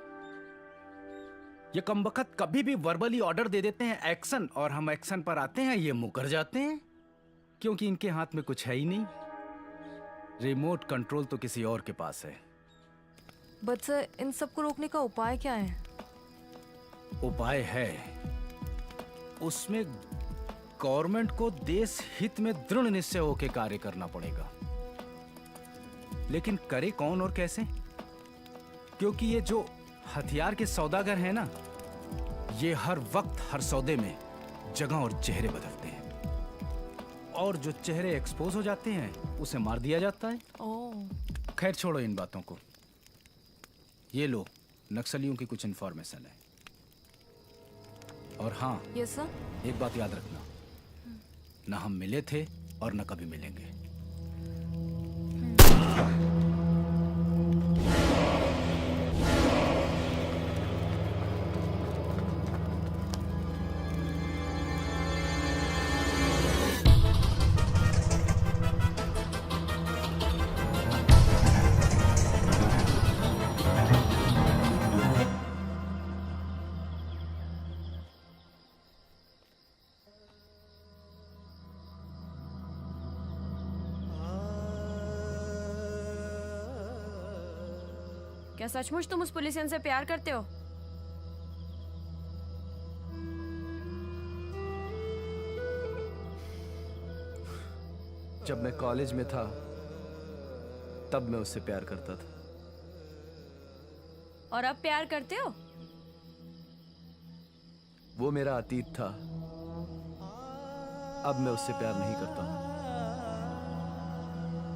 ये कमबख्त कभी भी वर्बली ऑर्डर दे देते हैं एक्शन, और हम एक्शन पर आते हैं ये मुकर जाते हैं, क्योंकि इनके हाथ में कुछ है ही नहीं। रिमोट कंट्रोल तो किसी और के पास है। बट सर, इन सबको रोकने का उपाय क्या है? उपाय है, उसमें गवर्नमेंट को देश हित में दृढ़ निश्चय होकर कार्य करना पड़ेगा। लेकिन करे कौन और कैसे? क्योंकि ये जो हथियार के सौदागर हैं ना, ये हर वक्त हर सौदे में जगह और चेहरे बदलते हैं, और जो चेहरे एक्सपोज हो जाते हैं उसे मार दिया जाता है। खैर छोड़ो इन बातों को। ये लो, नक्सलियों की कुछ इंफॉर्मेशन है। और हाँ, यस सर। एक बात याद रखना, ना हम मिले थे और न कभी मिलेंगे। क्या सचमुच तुम उस पुलिसियन से प्यार करते हो? जब मैं कॉलेज में था तब मैं उससे प्यार करता था। और अब प्यार करते हो? वो मेरा अतीत था, अब मैं उससे प्यार नहीं करता हूं।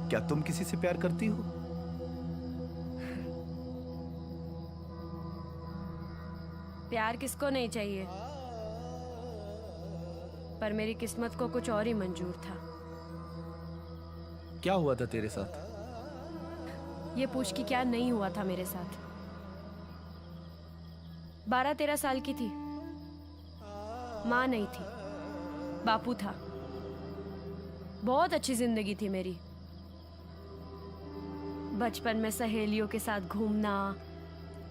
क्या तुम किसी से प्यार करती हो? प्यार किसको नहीं चाहिए, पर मेरी किस्मत को कुछ और ही मंजूर था। क्या हुआ था तेरे साथ? ये पूछ कि क्या नहीं हुआ था मेरे साथ। 12-13 साल की थी, माँ नहीं थी, बापू था। बहुत अच्छी जिंदगी थी मेरी। बचपन में सहेलियों के साथ घूमना,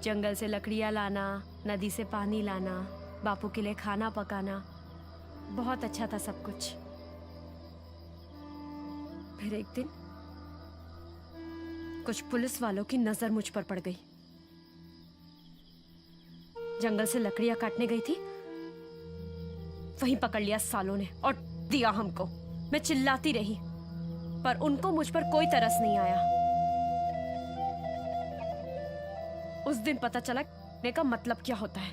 जंगल से लकड़ियाँ लाना, नदी से पानी लाना, बापू के लिए खाना पकाना, बहुत अच्छा था सब कुछ। फिर एक दिन कुछ पुलिस वालों की नजर मुझ पर पड़ गई। जंगल से लकड़ियां काटने गई थी, वहीं पकड़ लिया सालों ने और दिया हमको। मैं चिल्लाती रही, पर उनको मुझ पर कोई तरस नहीं आया। उस दिन पता चला ने का मतलब क्या होता है।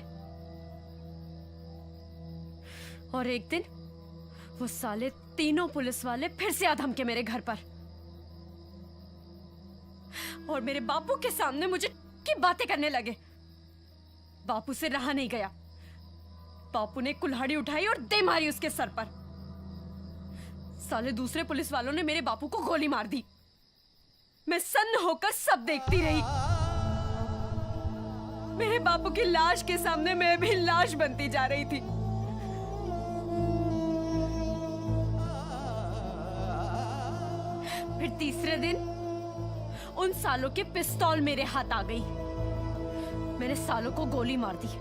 और एक दिन वो साले तीनों पुलिस वाले फिर से आ धमके मेरे घर पर, और मेरे बापू के सामने मुझे की बातें करने लगे। बापू से रहा नहीं गया, बापू ने कुल्हाड़ी उठाई और दे मारी उसके सर पर। साले दूसरे पुलिस वालों ने मेरे बापू को गोली मार दी। मैं सन्न होकर सब देखती रही। मेरे बापू की लाश के सामने मैं भी लाश बनती जा रही थी। फिर तीसरे दिन उन सालों के पिस्तौल मेरे हाथ आ गई। मैंने सालों को गोली मार दी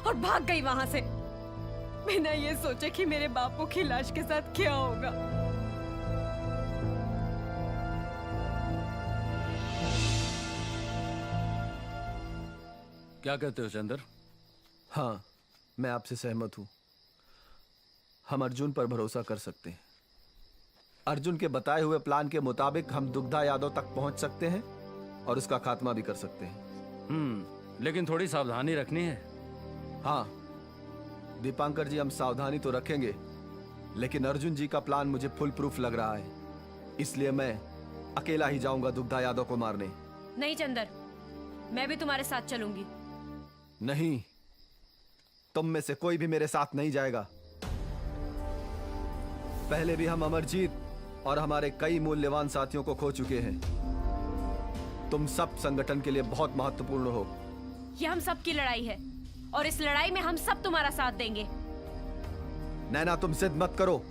और भाग गई वहां से, बिना ये सोचे कि मेरे बापू की लाश के साथ क्या होगा। क्या कहते हो चंदर? हाँ, मैं आपसे सहमत हूं। हम अर्जुन पर भरोसा कर सकते हैं। अर्जुन के बताए हुए प्लान के मुताबिक हम दुग्धा यादव तक पहुंच सकते हैं और उसका खात्मा भी कर सकते हैं। लेकिन थोड़ी सावधानी रखनी है। हाँ दीपांकर जी, हम सावधानी तो रखेंगे, लेकिन अर्जुन जी का प्लान मुझे फुल प्रूफ लग रहा है, इसलिए मैं अकेला ही जाऊंगा दुग्धा यादव को मारने। नहीं चंदर, मैं भी तुम्हारे साथ चलूंगी। नहीं, तुम में से कोई भी मेरे साथ नहीं जाएगा। पहले भी हम अमरजीत और हमारे कई मूल्यवान साथियों को खो चुके हैं। तुम सब संगठन के लिए बहुत महत्वपूर्ण हो। ये हम सब की लड़ाई है और इस लड़ाई में हम सब तुम्हारा साथ देंगे। नैना, तुम जिद मत करो।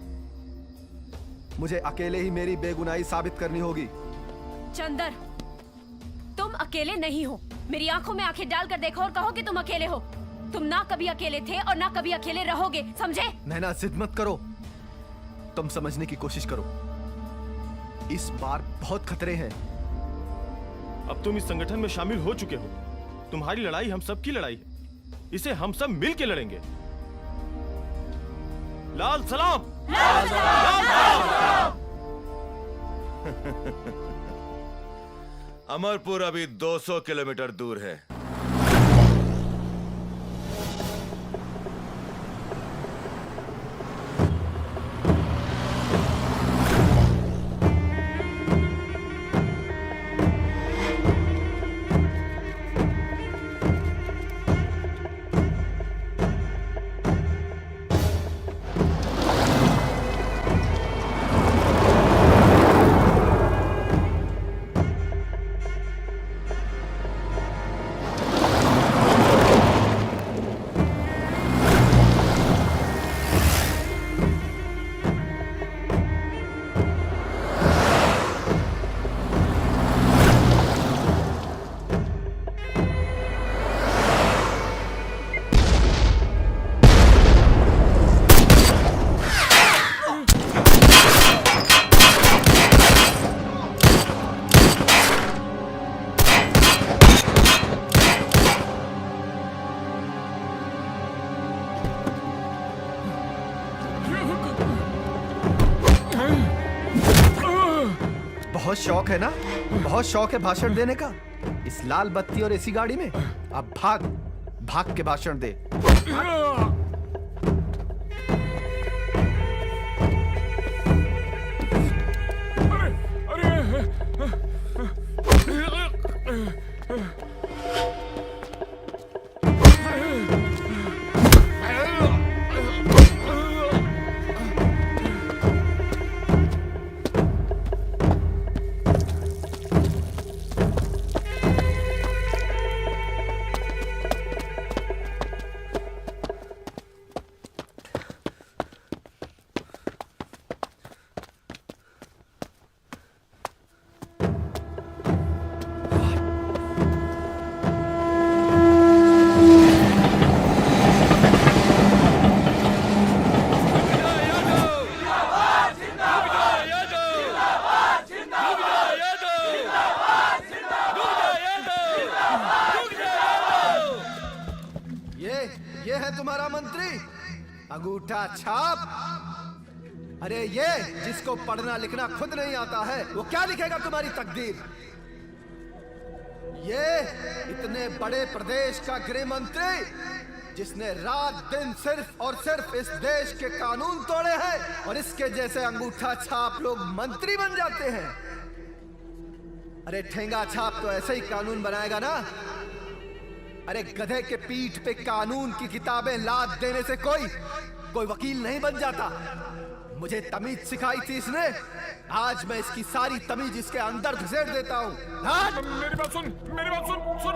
मुझे अकेले ही मेरी बेगुनाही साबित करनी होगी। चंदर, तुम अकेले नहीं हो। मेरी आंखों में आंखें डालकर देखो और कहो कि तुम अकेले हो। तुम ना कभी अकेले थे और ना कभी अकेले रहोगे, समझे? नैना, जिद मत करो। तुम समझने की कोशिश करो। इस बार बहुत खतरे हैं। अब तुम इस संगठन में शामिल हो चुके हो। तुम्हारी लड़ाई हम सब की लड़ाई है। इसे हम सब मिल के लड़ेंगे। लाल सलाम। लाल सलाम। अमरपुर अभी 200 किलोमीटर दूर है। बहुत शौक है ना? बहुत शौक है भाषण देने का। इस लाल बत्ती और एसी गाड़ी में। अब भाग भाग के भाषण दे। ये है तुम्हारा मंत्री, अंगूठा छाप। अरे ये जिसको पढ़ना लिखना खुद नहीं आता है, वो क्या लिखेगा तुम्हारी तकदीर? ये इतने बड़े प्रदेश का गृह मंत्री, जिसने रात दिन सिर्फ और सिर्फ इस देश के कानून तोड़े हैं, और इसके जैसे अंगूठा छाप लोग मंत्री बन जाते हैं। अरे ठेंगा छाप तो ऐसे ही कानून बनाएगा ना। अरे गधे के पीठ पे कानून की किताबें लाद देने से कोई वकील नहीं बन जाता। मुझे तमीज सिखाई थी इसने, आज मैं इसकी सारी तमीज इसके अंदर घुसेड़ देता हूँ। मेरी बात सुन, मेरी बात सुन।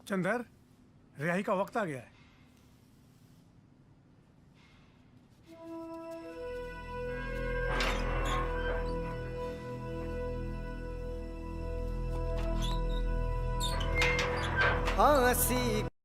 चंदर, रिहाई का वक्त आ गया है। फांसी